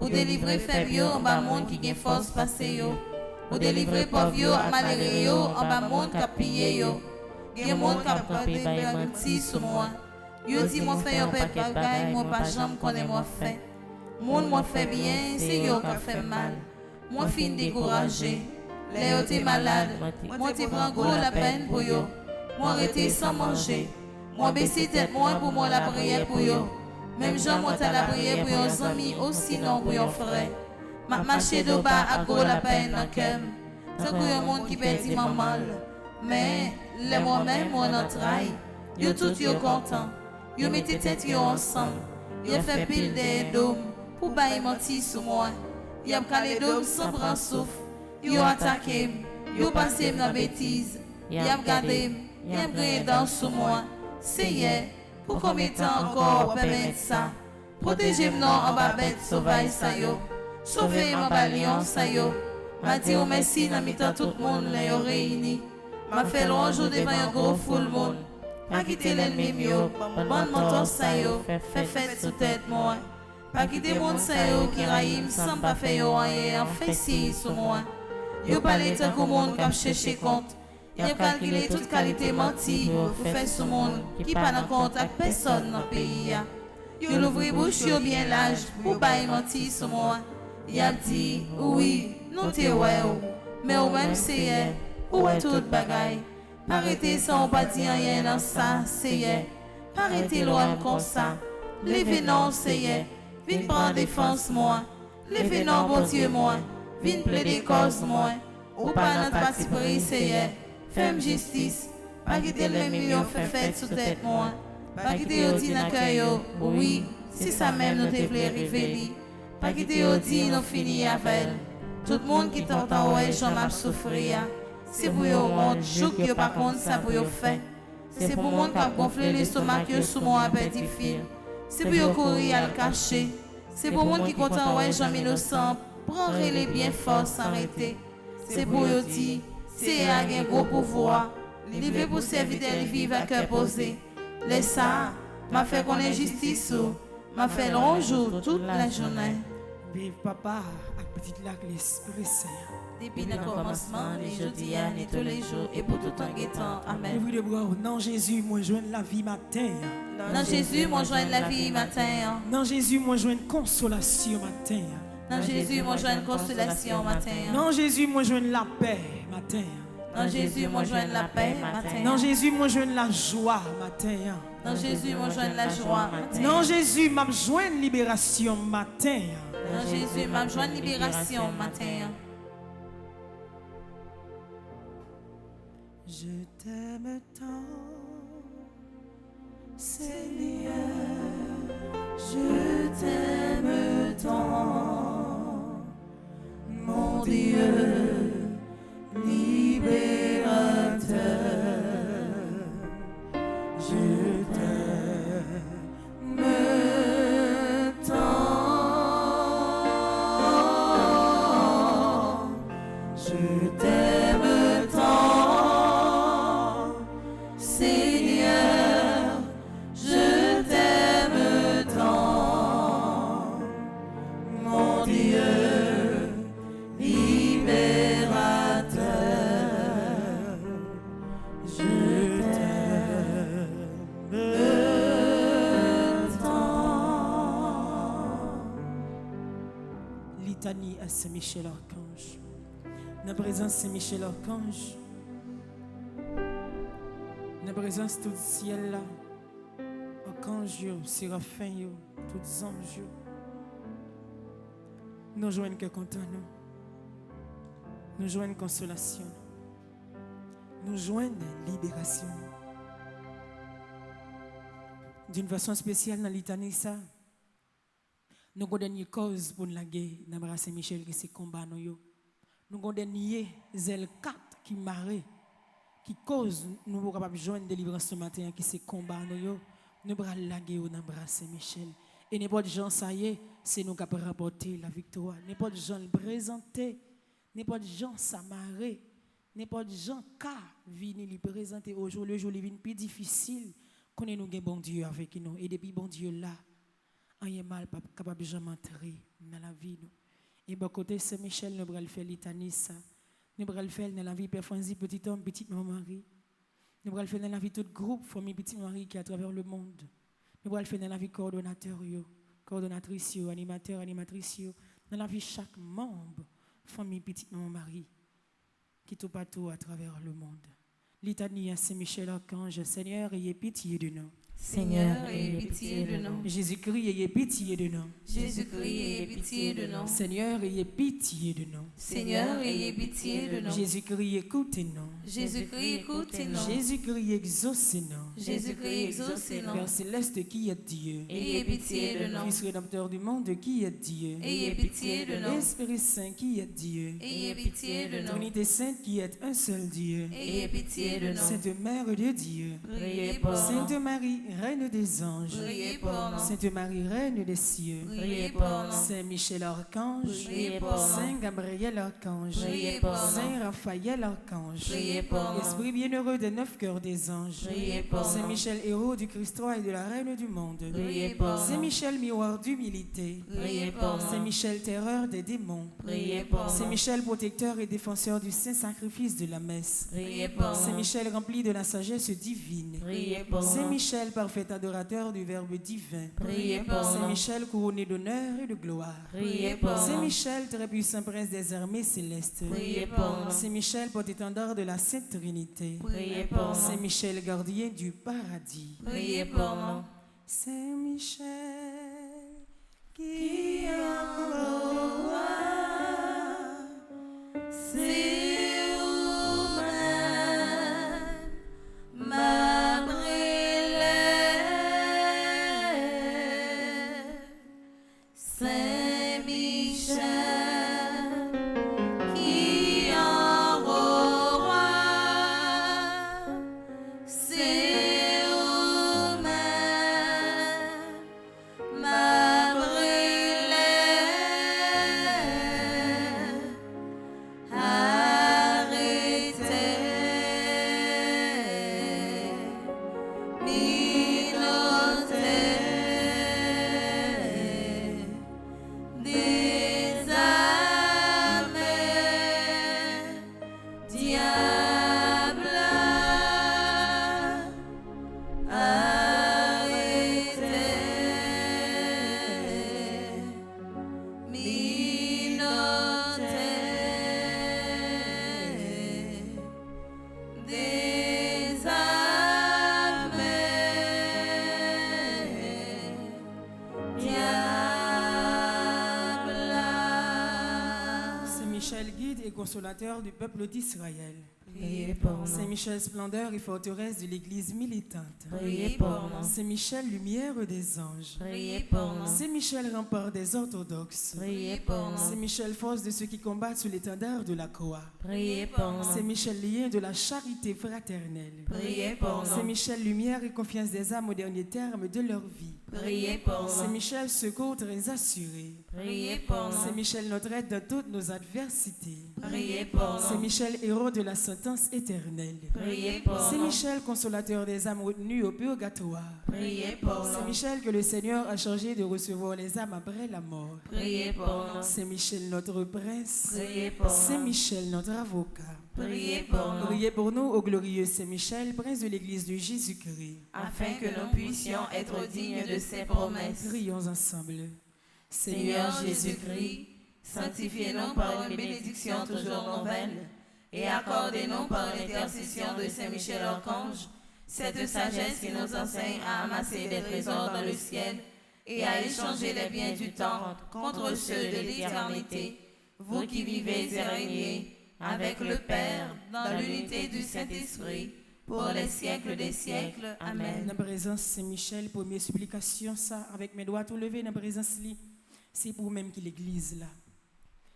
Ou délivrer faible yo en bas monde qui gagne force passer yo. Ou délivrer pauvre yo à malheureux yo en bas monde qui a pillé yo. Gen monde qui a pris des petits sur moi. Yo dit moi fait yo pas bagaille moi pas jambe connaît moi fait. Monde moi fait bien c'est yo qui fait mal. Moi fin découragé. Les yo t'es malade. Moi t'es prend gros la peine pour yo. Moi arrêté sans manger. Moi baisser tête moi pour moi la prière pour yo. Même Jean moi t'as la prière pour yo amis aussi non pour yo frère. M'a marché de bas à gros la peine dans cœur. Tant que y a monde qui perdit ma mal. Mais les moi-même mon entraille. Yo tout yo content. Yo mettez tête yo ensemble. Yo fait pile des dômes pour bailler menti sur moi. Yo calé dôme sans prendre souffle. Yo attaqué, yo passé dans bêtise. Yo regardé, yo gagné dans sur moi. C'est hier, pour combien de temps encore permettre ça? Protégez-moi en bas bête sauvage ça yo. Sauvez-moi en lion ça yo. M'a dit oh merci dans mi-temps tout le monde les réuni. M'a fait long jour devant un gros full monde. Pas quitter l'ennemi mieux. Bon menton ça yo. Fait fête sous tête moi. Pas quitter monde ça yo qui raïm sans pas faire yo rien. En fait si sur moi. Yo parlé tant qu'au monde qui a cherché compte. Yo calculé toute qualité menti pour faire ce monde qui pas dans compte avec personne dans le pays. Yo l'ouvri bouche yo bien large pour pas mentir sur moi. Y a dit oui, non t'es ouais, mais au même c'est où est toute bagaille. Arrêtez sans pas dire rien dans ça, c'est arrêtez loin comme ça. Levez non, c'est viens prendre défense moi. Levez non, bon Dieu moi. Viens plaider cause moi. Ou pas notre parti pris, c'est femme justice. Pas quitter les millions fait fête sous tête moi. Pas quitter au dit dans cœur oui, si ça même nous devait arriver. Pas quitter au dit nous finir avec. Tout le monde qui t'entend ouais, j'en ai souffrir. C'est pour yo honte, chouk yo pas contre ça pour yo fait. C'est pour monde qui a gonflé l'estomac yo sous mon appétit fil. C'est pour yo courir à le cacher. C'est pour monde qui content ouais, j'en innocent. Prendre les bien fort s'arrêter. C'est pour yo dit, c'est à un gros pouvoir. Livré pour servir de vivre à cœur posé. Laisse ça, m'a fait qu'on est justice ou m'a fait long jour toute la journée. Vive papa avec petite lac l'Esprit Saint. Depuis le commencement, les jours d'hier et tous les jours et pour tout temps guettant. Amen. Ouvre les bras, non Jésus, moi joindre la vie matin. Dans Jésus, moi joindre la vie matin. Non Jésus, moi joindre consolation matin. Dans Jésus, moi joindre consolation matin. Non Jésus, moi joindre la paix matin. Dans Jésus, moi joindre la paix matin. Non Jésus, moi joindre la joie matin. Dans Jésus, moi joindre la joie matin. Non Jésus, m'a joindre libération matin. Dans Jésus, m'a joindre libération matin. Je t'aime tant, Seigneur, je t'aime tant, mon Dieu, libérateur, je t'aime tant, je t'aime tant. Mon Dieu, libère. litanie à Saint-Michel Archange. Dans la présence de Saint-Michel Archange, dans la présence de tout le ciel là, archange, séraphins, tous les anges, nous joignons que content nous joignons consolation, nous joignons libération. D'une façon spéciale dans l'Italie, ça, nous avons une dernière cause pour la guerre dans Saint-Michel qui c'est combat. Nous avons une dernière zèle 4 qui marre, qui cause nous sommes capables de joindre délivrance ce matin qui c'est combat. Nous avons la guerre dans Saint-Michel. Et n'importe gens, ça y est, c'est nous qui avons rapporté la victoire. N'importe gens le présenter, n'importe gens s'amarrer, n'importe gens qui viennent le présenter au jour le jour, il est plus difficile. Connais nous bon Dieu avec nous et depuis bon Dieu là, rien mal pas capable de jamais entrer dans la vie nous. Et bon côté Saint-Michel nous allons faire litanie ça. Nous allons faire dans la vie Père Franzi, petit homme, petite maman Marie. Nous allons faire dans la vie tout groupe famille petite Marie qui est à travers le monde. Nous allons faire dans la vie coordonnateur coordonnatrice animateur animatrice dans la vie chaque membre famille petite maman Marie qui tout partout à travers le monde. Litanie à Saint-Michel Archange, Seigneur, ayez pitié de nous. Seigneur, ayez pitié de nous. Jésus-Christ, ayez pitié de nous. Jésus-Christ, ayez pitié de nous. Seigneur, ayez pitié de nous. Seigneur, ayez pitié de nous. Jésus-Christ, écoutez-nous. Jésus-Christ, écoutez-nous. Jésus-Christ, exaucez-nous. Jésus-Christ, exaucez-nous. Père céleste qui est Dieu. Ayez pitié de nous. Fils rédempteur du monde qui est Dieu. Ayez pitié de nous. Esprit Saint qui est Dieu. Ayez pitié de nous. Trinité Sainte qui est un seul Dieu. Ayez pitié de nous. Sainte Mère de Dieu. Priez pour nous. Sainte Marie, Reine des anges. Priez pour nous. Sainte Marie, Reine des cieux. Priez pour nous. Saint Michel Archange. Priez pour nous. Saint Gabriel Archange. Priez pour nous. Saint Raphaël Archange. Priez pour nous. Esprit bienheureux des 9 cœurs des anges. Priez pour Saint nous. Michel, héros du Christ roi et de la Reine du monde. Priez pour Saint nous. Michel, miroir d'humilité. Priez pour Saint nous. Michel, terreur des démons. Priez pour Saint nous. Michel, protecteur et défenseur du saint sacrifice de la messe. Priez pour Saint nous. Michel, rempli de la sagesse divine. Priez pour Saint nous. Michel, parfait adorateur du Verbe divin. Priez pour Saint nous. Michel, couronné d'honneur et de gloire. Priez pour Saint nous. Michel, très puissant prince des armées célestes. Priez pour nous. Saint Michel, porte-étendard de la Sainte Trinité. Priez pour Saint nous. Michel, gardien du paradis. Priez pour nous. Saint Michel, qui C'est ma brûlée. Saint Michel, qui enrôle, c'est ma brûlée. consolateur du peuple d'Israël. Priez pour nous. Saint Michel, splendeur et forteresse de l'Église militante. Priez pour nous. Saint Michel, lumière des anges. Priez pour nous. Saint Michel, rempart des orthodoxes. Priez pour nous. Saint Michel, force de ceux qui combattent sous l'étendard de la croix. Priez pour nous. Saint Michel, lien de la charité fraternelle. Priez pour nous. Saint Michel, lumière et confiance des âmes au dernier terme de leur vie. Priez pour Saint nous. Michel, secours très assuré. Priez pour Saint nous. Michel, notre aide dans toutes nos adversités. Priez pour Saint nous. Michel, héros de la sentence éternelle. Priez pour Saint nous. Michel, consolateur des âmes retenues au purgatoire. Priez pour Saint nous. Michel, que le Seigneur a chargé de recevoir les âmes après la mort. Priez pour nous. Saint Michel, notre prince. Priez pour Saint nous. Michel, notre avocat. Priez pour nous. Priez pour nous, ô glorieux Saint Michel, prince de l'Église de Jésus-Christ. Afin que nous puissions être dignes de ses promesses. Prions ensemble. Seigneur Jésus-Christ, Sanctifiez-nous par une bénédiction toujours nouvelle, et accordez-nous par l'intercession de Saint Michel Archange cette sagesse qui nous enseigne à amasser des trésors dans le ciel et à échanger les biens du temps contre ceux de l'éternité. Vous qui vivez et régnez avec le Père dans l'unité du Saint-Esprit, pour les siècles des siècles. Amen. Dans la présence de Saint-Michel, première supplication, ça, avec mes doigts tout levés, dans la présence de c'est pour vous-même qui l'église là.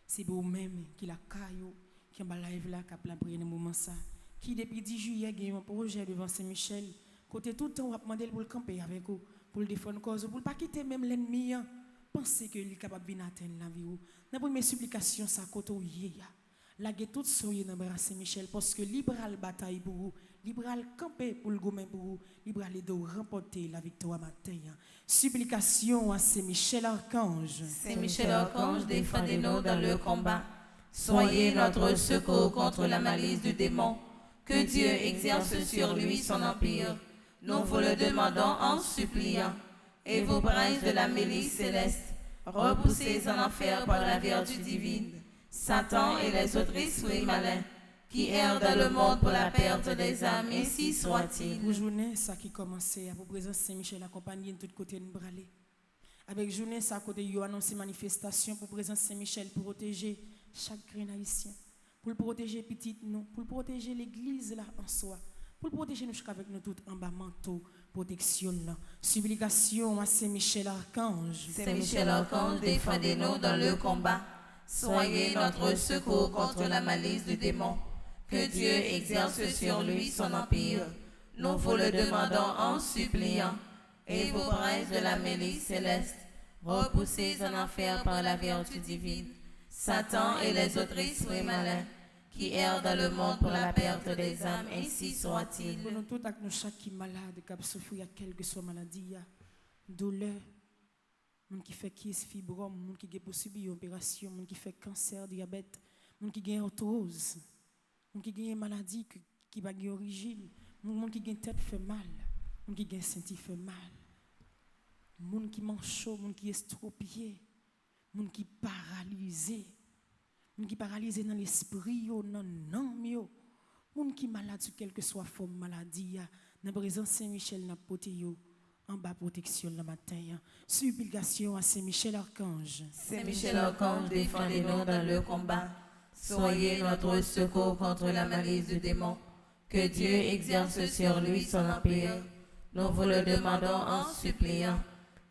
C'est pour vous-même qui la caillou, qui en live là, qui a plein prier dans le moment ça. Qui depuis 10 juillet, a un projet devant Saint-Michel. Côté tout le temps, on va demander pour le camper avec vous, pour le défendre cause, pour ne pas quitter même l'ennemi. Pensez qu'il est capable de atteindre la vie. Dans la première supplication, ça, côté où il y a. La guerre toute soyez dans le bras Saint-Michel, parce que libéral bataille pour vous. Libéral camper pour le gourmet pour vous, libéral de remporter la victoire matin. Supplication à Saint-Michel Archange. Saint-Michel Archange, défendez-nous dans le combat. Soyez notre secours contre la malice du démon. Que Dieu exerce sur lui son empire. Nous vous le demandons en suppliant. Et vous, princes de la milice céleste, repoussez en enfer par la vertu divine Satan et les autres esprits malins qui errent dans le monde pour la perte des âmes, ainsi soit-il. Pour journée, ça qui commençait, à vos présence Saint-Michel accompagné de tous côtés de bralé. Avec journée, ça à côté, il y a annoncé manifestation pour présence Saint-Michel pour protéger chaque grain haïtien, pour le protéger petit nous, pour le protéger l'église là en soi, pour le protéger nous avec nous tous en bas manteau, protection là. Supplication à Saint-Michel Archange. Saint-Michel Archange, défendez-nous dans le combat. Soyez notre secours contre la malice du démon. Que Dieu exerce sur lui son empire. Nous vous le demandons en suppliant. Et vous, princes de la milice céleste, repoussez en enfer par la vertu divine Satan et les autres esprits malins qui errent dans le monde pour la perte des âmes, ainsi soit-il. Pour nous tous, avec nous chaque qui est malade, qui a souffert, quelle que soit maladie, douleur, moun qui fait kyste, fibrome, moun qui a possible une opération, moun qui fait cancer, diabète, moun qui a arthrose, moun qui a une maladie qui n'a pas d'origine, moun qui a une tête fait mal, moun qui a un senti fait mal, moun qui mange chaud, moun qui est estropié, moun qui paralysé, moun qui paralysé dans l'esprit, dans l'âme, moun qui malade sur quelque soit forme maladie, dans la présence Saint-Michel n'a poté en bas protection le matin. Supplication à Saint-Michel Archange. Saint-Michel Archange, défendez-nous dans le combat. Soyez notre secours contre la malice du démon. Que Dieu exerce sur lui son empire. Nous vous le demandons en suppliant.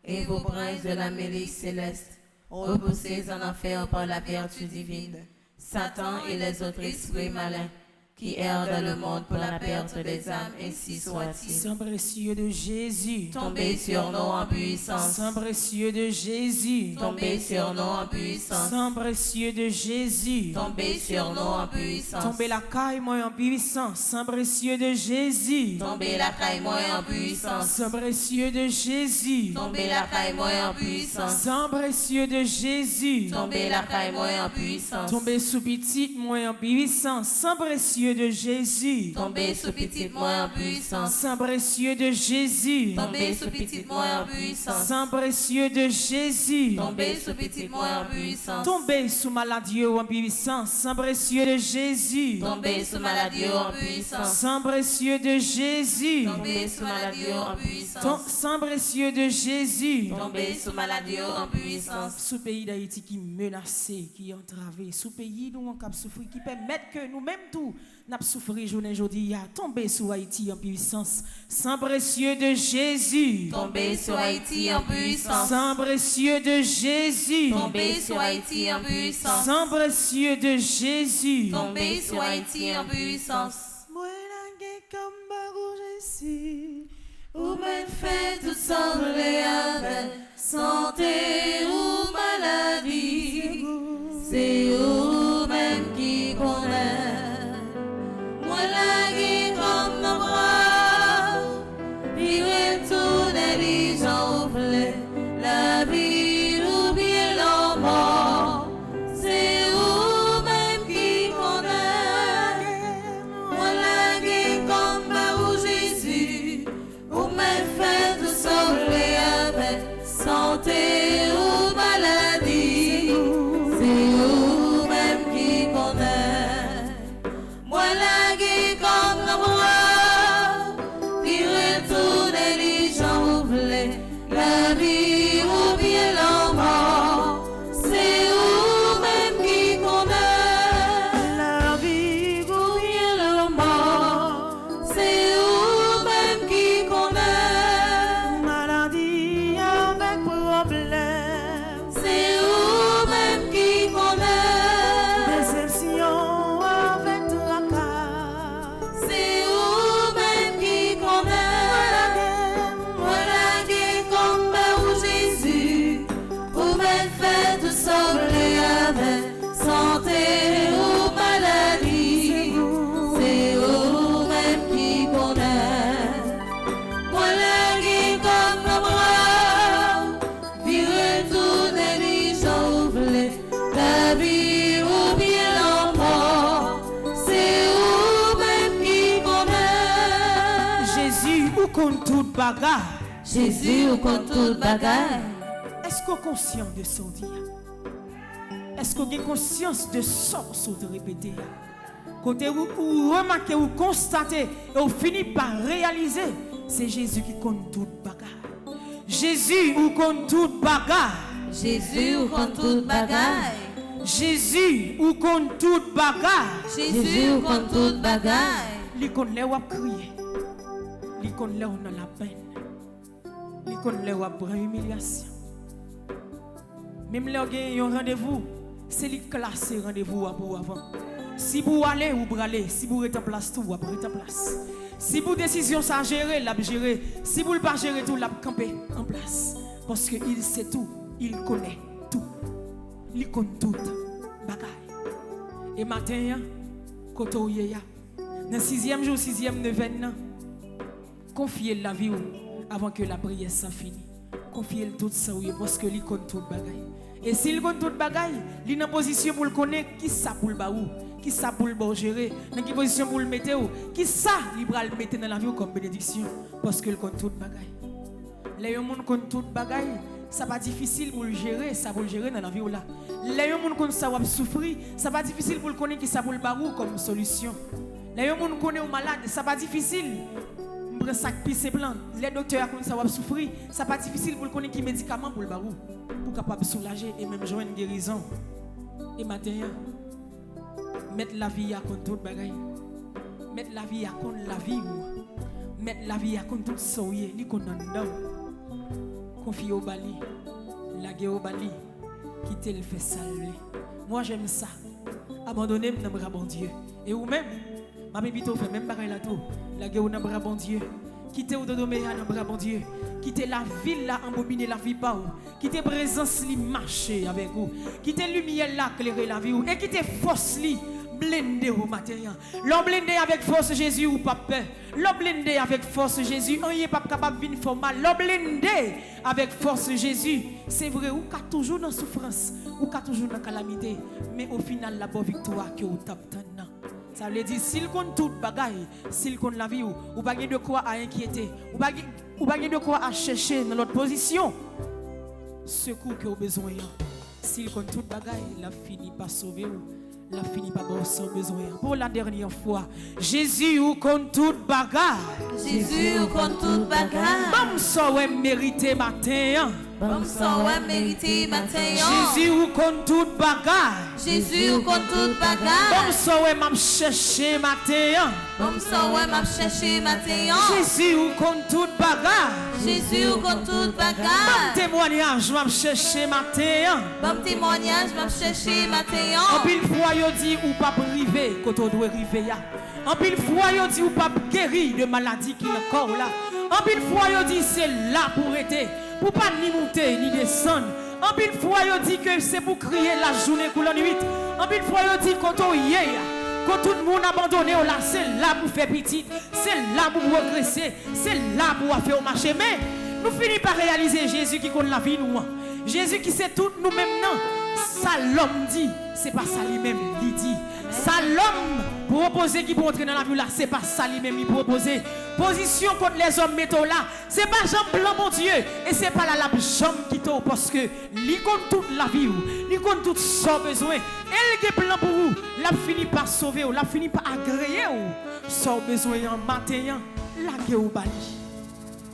Et vous, princes de la milice céleste, repoussez en enfer par la vertu divine Satan et les autres esprits malins qui errent dans le monde pour la perte des âmes, ainsi soit-il. Sang précieux de Jésus, tombez sur nous en puissance. Sang précieux de Jésus, tombez sur nous en puissance. Sang précieux de Jésus, tombez sur nous en puissance. Tombez la caille moi en puissance. Sang précieux de Jésus, tombez la caille moi en puissance. Sang précieux de Jésus, tombez la caille moi en puissance. Sang précieux de Jésus, tombez la caille moi en puissance. Tombez sous petit moi en puissance. Sang précieux de Jésus, tombez sous petit moi en puissance. Sang précieux de Jésus, tombez sous petit moi en puissance. Sang précieux de Jésus, tombez sous petit moi en puissance. Tombez sous maladie en puissance. Sang précieux de Jésus, tombez sous maladie en puissance. Sang précieux de Jésus, tombez sous maladie en puissance. Sang précieux de Jésus, tombez sous maladie en puissance. Sous pays d'Haïti qui menacé, qui entravé, sous pays nous on cap souffrir, qui permettent que nous-mêmes tout n'a souffrir journée aujourd'hui à tomber sur Haïti en puissance. Sang précieux de Jésus, tombez sur Haïti en puissance. Sang précieux de Jésus, tombez sur Haïti en puissance. Sang précieux de Jésus, tombez sur Haïti en puissance. Moi la comme rouge ici, ou même fait tout sembler avec santé ou maladie. C'est vous même qui connaît. Moi la gué comme nos bras, puis retourner les gens ouvrés, la vie ou bien la mort. C'est vous même qui connaît. Moi la gué comme Barou Jésus, ou même fait tout sauver avec santé. compte toute bagarre. Jésus, ou compte toute bagarre. Est-ce qu'on est conscient de ce qu'on dit? Est-ce qu'on a conscience de ce qu'on de répéter? Côté où remarquez, ou constatez, et vous finissez par réaliser, c'est Jésus qui compte toute bagarre. Jésus, ou compte toute bagarre. Jésus, ou compte toute bagarre. Jésus, ou compte toute bagarre. Jésus, ou compte toute bagarre. Li kon le wap crier. Li kon le on a la peine. Li kon le wap prend humiliation. Même là gen un rendez-vous, c'est li classer rendez-vous pour avant. Si vous allez ou bralez, si vous êtes en place tout, vous êtes en place. Si vous décision ça gérer, l'a gérer. Si vous ne pas gérer tout, l'a camper en place. Parce que il sait tout, il connaît tout. Il connaît tout bagaille. Et matin, quand on y est, dans le 6e jour, 6e neuvaine, confiez la vie avant que la prière soit finie. Confiez tout ça parce que il connaît tout bagaille. Et s'il connaît tout bagaille, il est en position pour le connaître qui ça pour le baou, qui ça pour le gérer, dans quelle position pour le mettre, qui ça il va le mettre dans la vie comme bénédiction parce qu'il connaît tout bagaille. Les gens qui connaissent tout bagaille, ça pas difficile pour le gérer, ça pour le gérer dans la vie là. Les gens qui connaissent ça va souffrir, ça pas difficile pour le connaître qui ça pour le baou comme solution. Les gens qui connaissent malade, ça pas difficile. Un sac pisse blanc, les docteurs comme ça va souffrir, ça pas difficile pour le connaître qui médicament pour le barou pour capable soulager et même joindre une guérison. Et matin mettre la vie à contre toute bagaille. Mettre la vie à contre la vie. Mettre la vie à contre tout soyer, ni qu'on en dedans. Confier au bali, laguer au bali, quitter le fait saluer. Moi j'aime ça. Abandonner dans le bras bon Dieu. Et ou même ma bébé fait même bagaille là tout. La guerre dans bras bon Dieu. Quitter au dodomé dans bras bon Dieu. Quitter la ville là embobiner la vie pas ou. Quitter présence li marcher avec vous. Quitter lumière là éclairer la vie ou et quitter force li blender au matin. L'homme blender avec force Jésus ou pas peur. L'homme blender avec force Jésus, on est pas capable venir faire mal. L'homme blender avec force Jésus, c'est vrai ou qu'a toujours dans souffrance, ou qu'a toujours dans calamité, mais au final la bonne victoire que vous tapez. Ça veut dire, s'il compte toute bagaille, s'il compte la vie, ou pas de quoi à inquiéter, ou pas de quoi à chercher dans l'autre position, secours que vous avez besoin. S'il compte toute bagaille, la finit par sauver ou, la finit par avoir son besoin. Pour la dernière fois, Jésus ou compte toute bagaille. Jésus, ou compte toute bagarre. Comme ça, ouais, mérité matin. Comme ça, ouais, mérité matin. Jésus ou compte toute bagaille. Jésus, ou compte toute bagarre. Comme ça, ouais, m'a cherché matin. Comme ça, ouais, m'a cherché matin. Jésus ou compte toute bagaille. Jésus, ou compte toute bagarre. Bon témoignage, m'a cherché matin. Bon témoignage, m'a cherché matin. En pile fois, yo dit ou pas privé, quand on doit arriver ya. En pile fois, yo dit ou pas guéri de maladie qui est encore là. En pile fois, yo dit c'est là pour être, pour pas ni monter ni descendre. En pile fois, yo dit que c'est pour crier la journée ou la nuit. En pile fois, yo dit quand on y est, quand tout le monde abandonné, là, c'est là pour faire petit, c'est là pour progresser, c'est là pour faire marcher. Mais nous finissons par réaliser Jésus qui connaît la vie nous. Jésus qui sait tout nous-mêmes non. Ça l'homme dit, c'est pas ça lui-même il dit. Ça l'homme proposer qui peut entrer dans la vie là, c'est pas ça lui-même il proposer. Position contre les hommes métaux là, c'est pas jambe blanc mon Dieu et c'est pas la jambe qui t'o parce que lui compte toute la vie, lui compte tout son besoin. Elle qui est plan pour vous, l'a fini par sauver ou l'a fini par agréer ou son besoin en matin, la guerre au bali.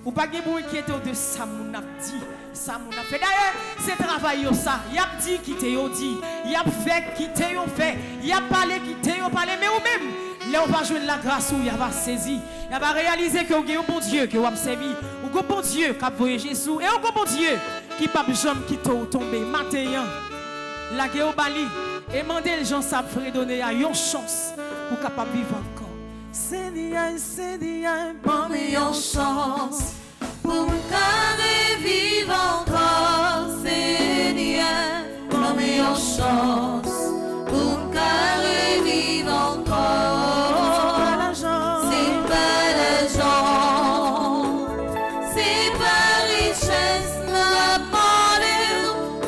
Ou pas de pour inquiéter de ça mon a dit, ça mon a fait. D'ailleurs, c'est travail ça. Y a dit qui te yo dit, y a fait qui te yo fait, y a parlé qui te yo parlé, mais ou même là on va jouer la grâce ou y va saisir, y va réaliser que vous avez un bon Dieu que vous avez servi, ou un bon Dieu qui a voyé Jésus et un bon Dieu qui pas jamais qui t'a tombé matin. La guerre au bali et demander les gens ça donner à une chance pour capable vivre encore. Seigneur, Donne-moi une chance pour me carrer vivre encore, Seigneur. Donne-moi une chance pour me carrer vivre encore. C'est pas l'argent, c'est pas richesse, n'a pas de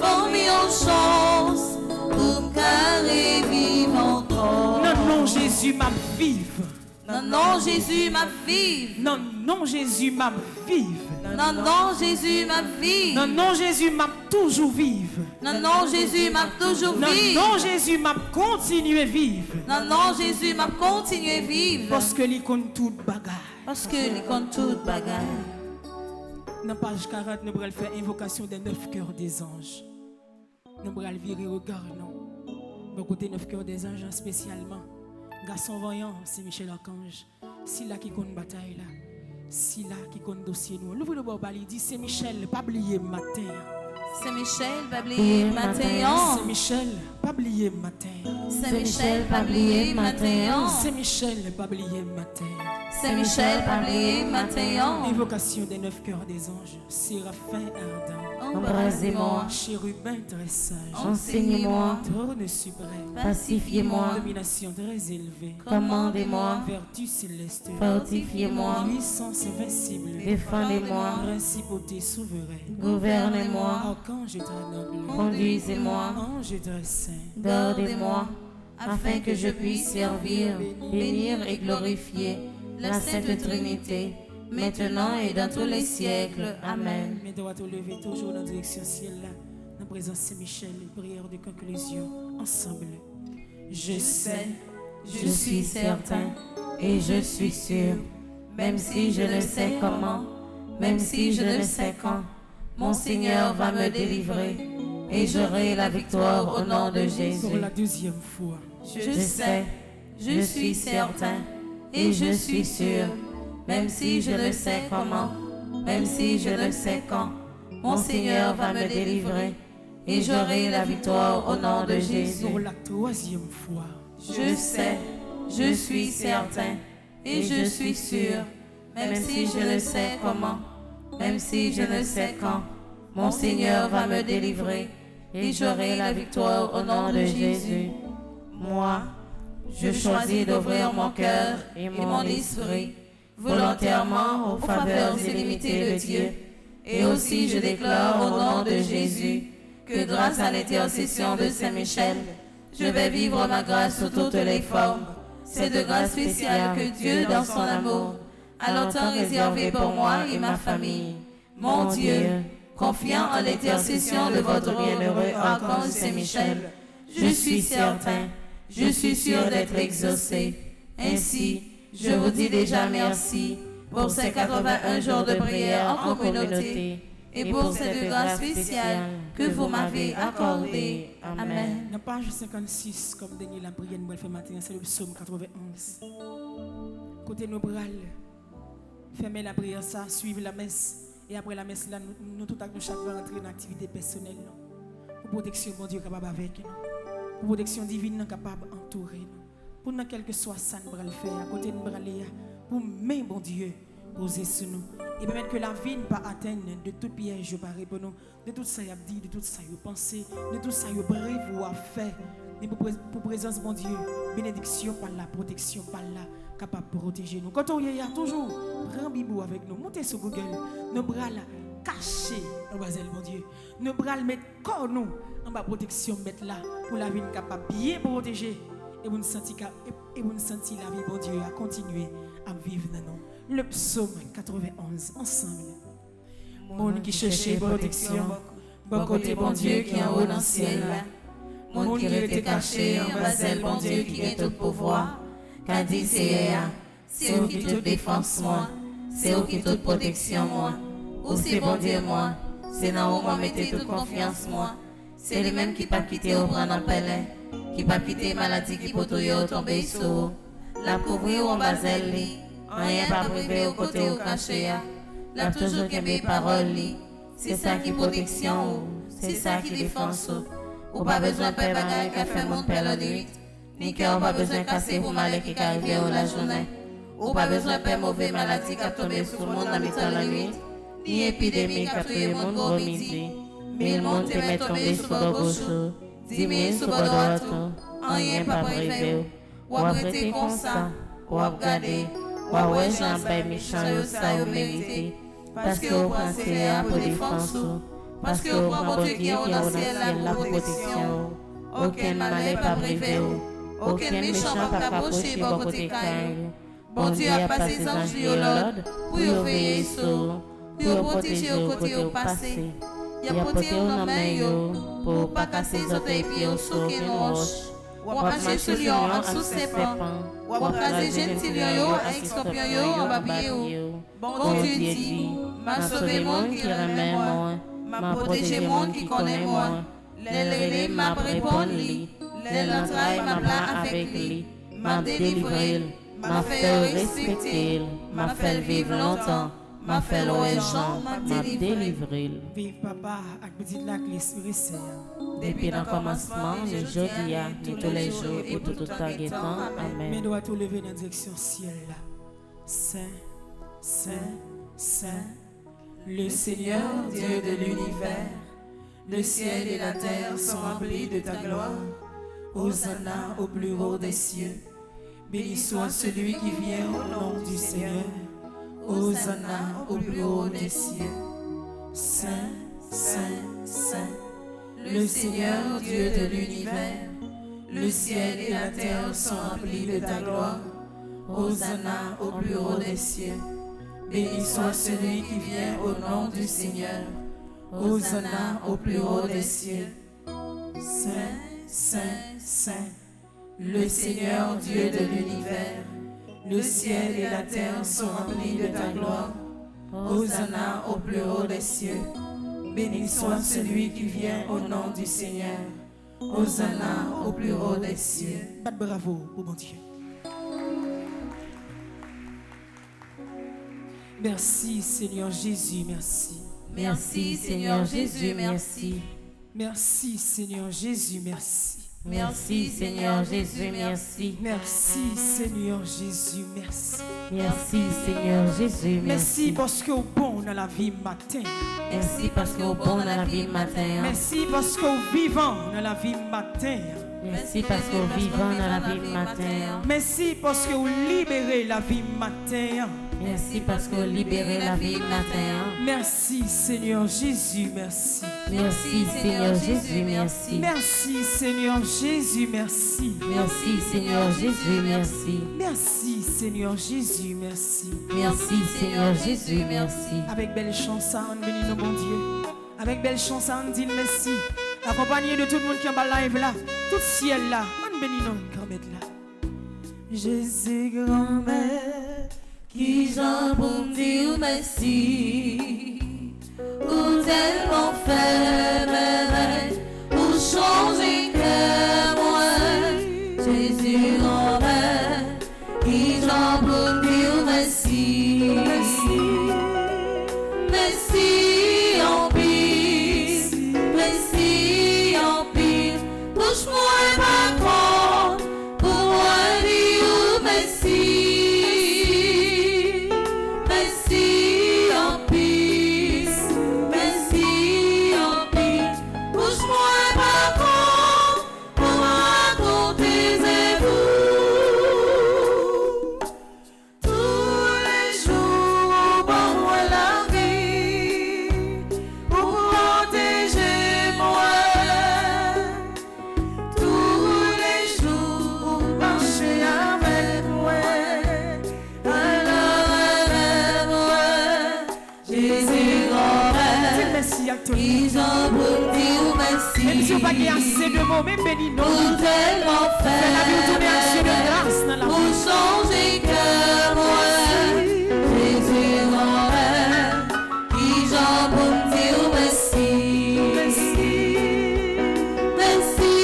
donne-moi une chance pour me carrer vivre encore. non, non, Jésus m'a vivre. Non, non, Jésus, ma vie. Non, nom Jésus m'a vive. Dans le nom Jésus m'a vie. Dans le nom Jésus m'a toujours vive. Dans le nom Jésus m'a toujours Dans le vie. nom Jésus m'a continué vive. Dans le nom Jésus m'a continué vivre. Parce que il compte toute bagarre. Parce que il compte toute bagarre. Dans page 40, nous allons faire invocation des 9 cœurs des anges. Nous allons virer regard, non. Nous côté 9 cœurs des anges spécialement. Garçon voyant, c'est Michel Archange. Si là qui compte bataille là. Si là qui compte dossier nous. L'ouvre le bord, il dit c'est Michel, pas oublier matin. C'est Michel, pas oublier matin. C'est Michel, pas oublier matin. C'est Michel, pas oublier matin. C'est Michel, pas oublier matin. C'est Michel, pas oublier matin. Invocation des 9 cœurs des anges. Séraphin ardent. Embrasez-moi, Chérubin très sage. enseignez-moi, Trône suprême. pacifiez-moi, Domination très élevée. commandez-moi, Vertu céleste. fortifiez-moi, Puissance invincible. défendez-moi, Principauté souveraine. gouvernez-moi, Archange très noble. conduisez-moi, Ange très saint. gardez-moi, afin que je puisse servir, bénir et glorifier la Sainte Trinité, maintenant et dans tous les siècles. Amen. Mes doigts te lever toujours dans la direction ciel là. Dans la présence Saint-Michel, prière de conclusion. Ensemble. Je sais. Je suis certain et je suis sûr, même si je ne sais comment, même si je ne sais quand, mon Seigneur va me délivrer et j'aurai la victoire au nom de Jésus. Pour la deuxième fois. Je sais, je suis certain et je suis sûr, même si je ne sais comment, même si je ne sais quand, mon Seigneur va me délivrer et j'aurai la victoire au nom de Jésus. Pour la troisième fois. Je sais, je suis certain et je suis sûr, même si je ne sais comment, même si je ne sais quand, mon Seigneur va me délivrer et j'aurai la victoire au nom de Jésus. Moi, je choisis d'ouvrir mon cœur et mon esprit volontairement aux faveurs illimitées de Dieu. Et aussi je déclare au nom de Jésus que grâce à l'intercession de Saint-Michel, je vais vivre ma grâce sous toutes les formes. C'est de grâce spéciale que Dieu, dans son amour, a longtemps réservé pour moi et ma famille. Mon Dieu, confiant en l'intercession de votre bienheureux archange Saint-Michel, je suis certain, je suis sûr d'être exaucé. Ainsi, je vous dis déjà merci pour ces 81 jours de prière en communauté et pour cette grâce spéciale que vous m'avez accordée. Amen. Dans page 56, comme dernier la prière nous fait matin, c'est le psaume 91. Côté nos bras, fermez la prière, ça, suivre la messe. Et après la messe, là, nous tout à nous chaque fois rentrer dans l'activité personnelle. Pour protection, bon Dieu, capable avec nous. Pour protection divine, capable d'entourer nous. Pour nous, quel que soit ça, nous allons faire. À côté de nous, pour même, bon Dieu, poser sur nous. Et permettre que la vie ne pas atteindre de tout piège paré pour nous. De tout ça, il a dit, de tout ça, il a pensé, de tout ça, il a prévu à faire. Et pour présence, bon Dieu, bénédiction par la protection par là, capable de protéger nous. Quand on y a toujours, prends Bibou avec nous, montez sur Google, nos bras là, cachés, en bas bon Dieu. Nos bras mettre corps nous, en bas protection, mettre là, pour la vie capable bien protéger. Et vous nous sentez la vie, bon Dieu, à continuer à vivre dans nous. Le psaume 91, ensemble. Monde qui cherchait protection, Bon côté, bon Dieu, qui est en haut dans le ciel. Monde qui était caché, en bas, bon Dieu, qui est tout pouvoir. Qu'a dit c'est eux qui te défense moi, c'est eux qui te protection moi. Ou c'est bon Dieu moi, c'est dans où moi mettez toute confiance moi. C'est les mêmes qui pas quitté au bras dans le palais, qui pas quitté maladie qui peut tomber sur. La couvrir en bas li, rien pas privé au côté au caché. La toujours que mes paroles li. C'est ça qui protection, c'est ça qui défense. Ou pas besoin de faire bagaille qui fait mon père la nuit. Ni qu'on pas besoin de casser pour mal qui arrive la journée. Ou pas besoin de faire mauvaise maladie qui tombe sur le monde dans la nuit. Ni épidémie qui a tué le monde au midi. 1000 monde te met tombé sur le gauche. 10 000 sur le droite. Rien pas privé. Ou après comme ça, ou à regarder. Ou à ouais, j'en paye méchant, ça vous mérité. Parce que vous pensez à pour défense. Parce que vous pensez qu'il y a dans le ciel la protection. Aucun mal n'est pas privé. Aucun méchant pas approché pour côté caille. Bon Dieu a passé ses anges au l'ordre pour y veiller sur, pour protéger au côté au passé. Il a porté au nom pour pas casser les autres pieds au saut et roche. Ou a marché sur lion en sous serpent. Ou a crasé gentil lion avec scorpion en babier. Bon Dieu dit, m'a sauvé monde qui remet moi, m'a protégé monde qui connaît moi. Les m'a répondu, les entrailles m'a plat avec lui, m'a délivré, m'a fait respecter, m'a fait vivre longtemps, m'a fait louer Jean, m'a délivré. Vive papa avec petite lac l'esprit saint. Depuis le commencement, le jour d'hier, de tous les jours et pour tout temps. Amen. Mais doit tout lever dans la direction ciel là. Saint, Saint, Saint, le Seigneur Dieu de l'univers. Le ciel et la terre sont remplis de ta gloire. Hosanna au plus haut des cieux. Béni soit celui qui vient au nom du Seigneur. Hosanna au plus haut des cieux. Saint, Saint, Saint, le Seigneur Dieu de l'univers. Le ciel et la terre sont remplis de ta gloire. Hosanna au plus haut des cieux. Béni soit celui qui vient au nom du Seigneur. Hosanna au plus haut des cieux. Saint, Saint, Saint, le Seigneur Dieu de l'univers. Le ciel et la terre sont remplis de ta gloire. Hosanna au plus haut des cieux. Béni soit celui qui vient au nom du Seigneur. Hosanna au plus haut des cieux. Bravo au bon Dieu. Merci Seigneur Jésus, merci. Merci Seigneur Jésus, merci. Merci Seigneur Jésus, merci. Merci Seigneur Jésus, merci. Merci Seigneur Jésus, merci. Merci Seigneur Jésus, Merci merci. parce que au bon dans la vie matin. Merci parce que au bon dans la vie matin. Merci parce que au vivant dans la vie matin. Merci parce que au vivant dans la vie matin. Merci parce que vous libérez la vie matin. Merci parce que vous libérez la vie matin. Merci Seigneur Jésus, merci. Merci Seigneur Jésus, merci. Merci Seigneur Jésus, merci. Merci Seigneur Jésus, merci. Merci Seigneur Jésus, merci. Merci Seigneur Jésus, merci. Avec belle chance, on bénit nos bon Dieu. Avec belle chance, on dit merci. Accompagné de tout le monde qui est en bas live là, tout ciel là, on bénit nos grand-mère là. Jésus grand-mère, qui j'en pour me dire merci, ou tellement fait merveille, pour changer que moi, Jésus grand-mère, qui j'en pour me dire merci, merci en pile, merci en pile, touche-moi pas compte, pour moi dire merci. assez de mots, mais bénis nous. Pour tellement Fais la vie tourner action de grâce dans la pour vie. changer que moi, Jésus mon rêve, qui j'en pour me dire merci. Merci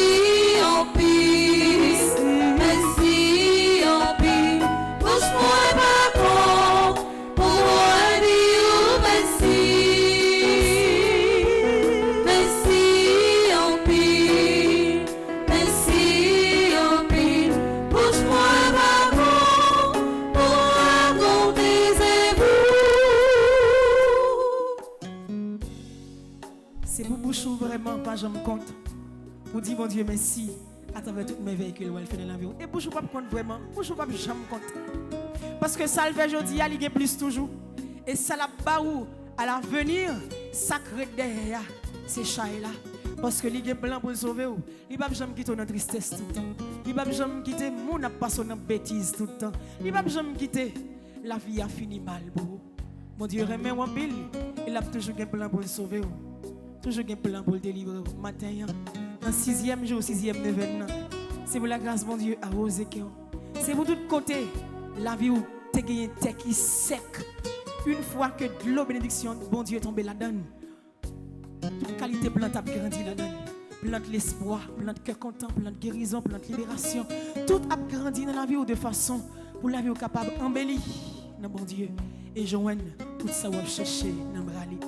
en pile, merci en pile, touche-moi pas compte, pour moi dire merci. Merci en pile, merci en pile, touche-moi pas compte, pour raconter vous. C'est pour bouchou vraiment pas je me compte. Pour dire mon Dieu merci à travers tous mes véhicules où elle fait dans l'avion. Et bouchou pas compte vraiment. Bouchou pas jamais compte. Parce que ça le fait aujourd'hui, il y a plus toujours. Et ça la baou à l'avenir sacré derrière ces chats là. Parce que il y a blanc pour sauver ou. Il va jamais quitter notre tristesse tout le temps. Il va jamais quitter mon a passé dans bêtise tout le temps. Il va jamais quitter la vie a fini mal pour. Mon Dieu remet en pile. Il a toujours un plan pour le sauver. Toujours un plan pour le délivrer. Matin, dans 6e jour, 6e événement. C'est pour la grâce, mon Dieu, arroser cœur. C'est pour tout côté. La vie où tu as gagné un qui sec. Une fois que de l'eau bénédiction, bon Dieu est tombé là-dedans. Toute qualité plante a grandi là-dedans. Plante l'espoir, plante cœur content, plante guérison, plante libération. Tout a grandi dans la vie de façon pour la vie capable d'embellir dans bon Dieu. Et joindre tout ça où chercher dans brali.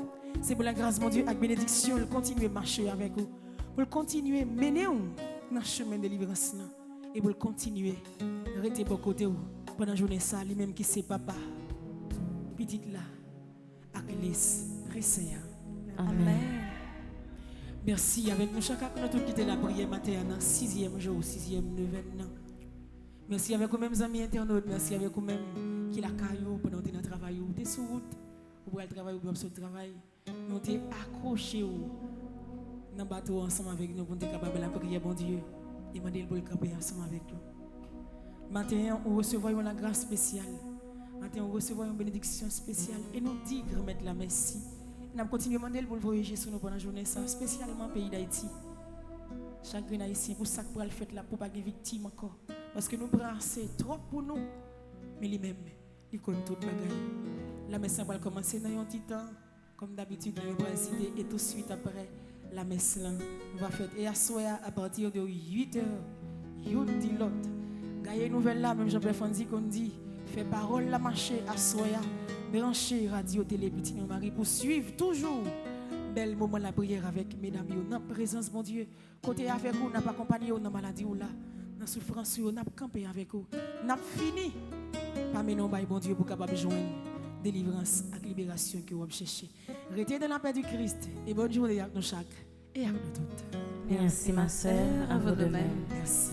C'est pour la grâce mon Dieu avec bénédiction, il continue à marcher avec vous. Pour continuer à mener dans le chemin de délivrance. Et pour continuer à rester pour côté pendant la journée ça, lui-même qui c'est papa. Petite là, avec les Seigneur. Amen. Merci avec nous chacun qui nous tout quitté la prière matin dans 6e jour, 6e événement. Merci avec vous-même amis internautes, merci avec vous-même qui la caillou pendant que vous travail ou t'es sur route, ou pour le travail ou pour le travail. Nous t'es accroché dans le bateau ensemble avec nous pour être capable de la prière bon Dieu et demander pour le camper ensemble avec nous. Matin, on recevra une grâce spéciale. Matin, on recevra une bénédiction spéciale et nous dit remettre la merci. Nous continuons à demander pour le voyager sur nous pendant la journée, spécialement au pays d'Haïti. Chaque Haïtien, pour ça que pour le faire là, pour pas de victimes encore. Parce que nous prenons assez trop pour nous. Mais lui-même, il connaît tout le bagage. La messe va commencer dans un petit temps. Comme d'habitude, nous allons citer et tout de suite après, la messe va faire. Et à soir, à partir de 8h, il dit l'autre. Gagne nouvelle là, même Jean-Pierre Fondi qu'on dit, fait parole la marcher à soir. Brancher radio télé petit Marie pour suivre toujours bel moment la prière avec mesdames dans présence mon Dieu côté avec vous n'a pas accompagné dans maladie ou là dans souffrance ou n'a campé avec vous n'a fini par mener bon Dieu pour capable joindre délivrance et libération que vous cherchez. Restez dans la paix du Christ et bonne journée à nous chaque et à nous toutes. Merci ma sœur, à vous de même. Merci.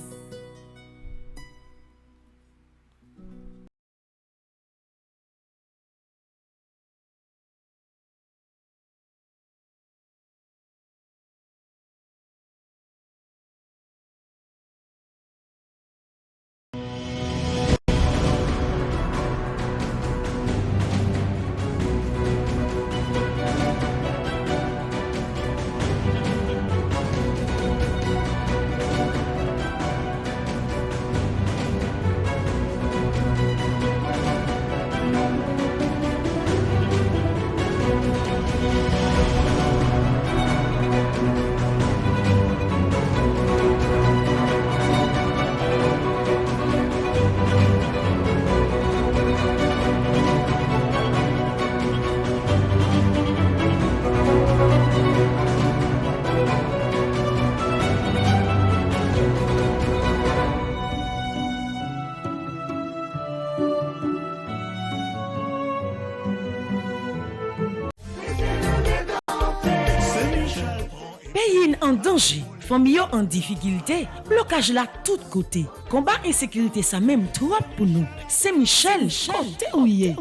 Pays en danger, famille en difficulté, blocage là tout côté. Combat insécurité ça même trop pour nous. C'est Michel, côté ouillé.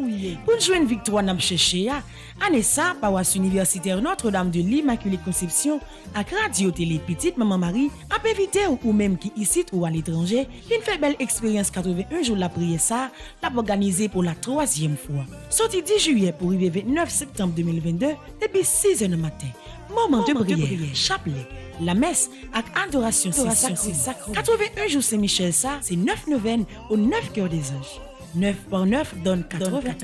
Pour jouer une victoire n'a cherché ya. Année ça, paroisse universitaire Notre-Dame de l'Immaculée Conception avec radio télé petite maman Marie a évité ou même qui ici ou à l'étranger, une fait belle expérience 81 jours la prière ça, l'a organisé pour la 3e fois. Sorti 10 juillet pour arriver 29 septembre 2022 depuis 6h du matin. Moment de prière, chapelet, la messe avec adoration c'est sacré. 81 jours Saint-Michel ça, c'est 9 neuvaines au 9 cœurs des anges. 9 par 9 donne 81.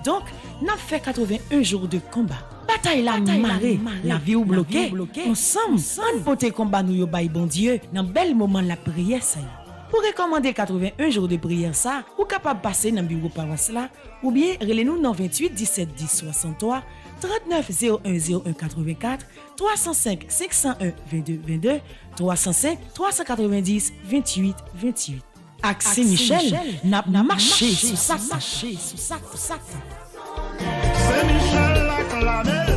Donc, n'a fait 81 jours de combat. Bataille la marée, la vie ou bloquée. Ensemble, on pote combat nous yo bay bon Dieu dans bel moment la prière ça. Pour recommander 81 jours de prière ça, ou capable passer dans bureau paroisse là, ou bien relez-nous dans 28 17 10 63 39 01 01 84 305 501 22 22 305 390 28 28. Axé Michel n'a marché sous ça. C'est Michel la clamé.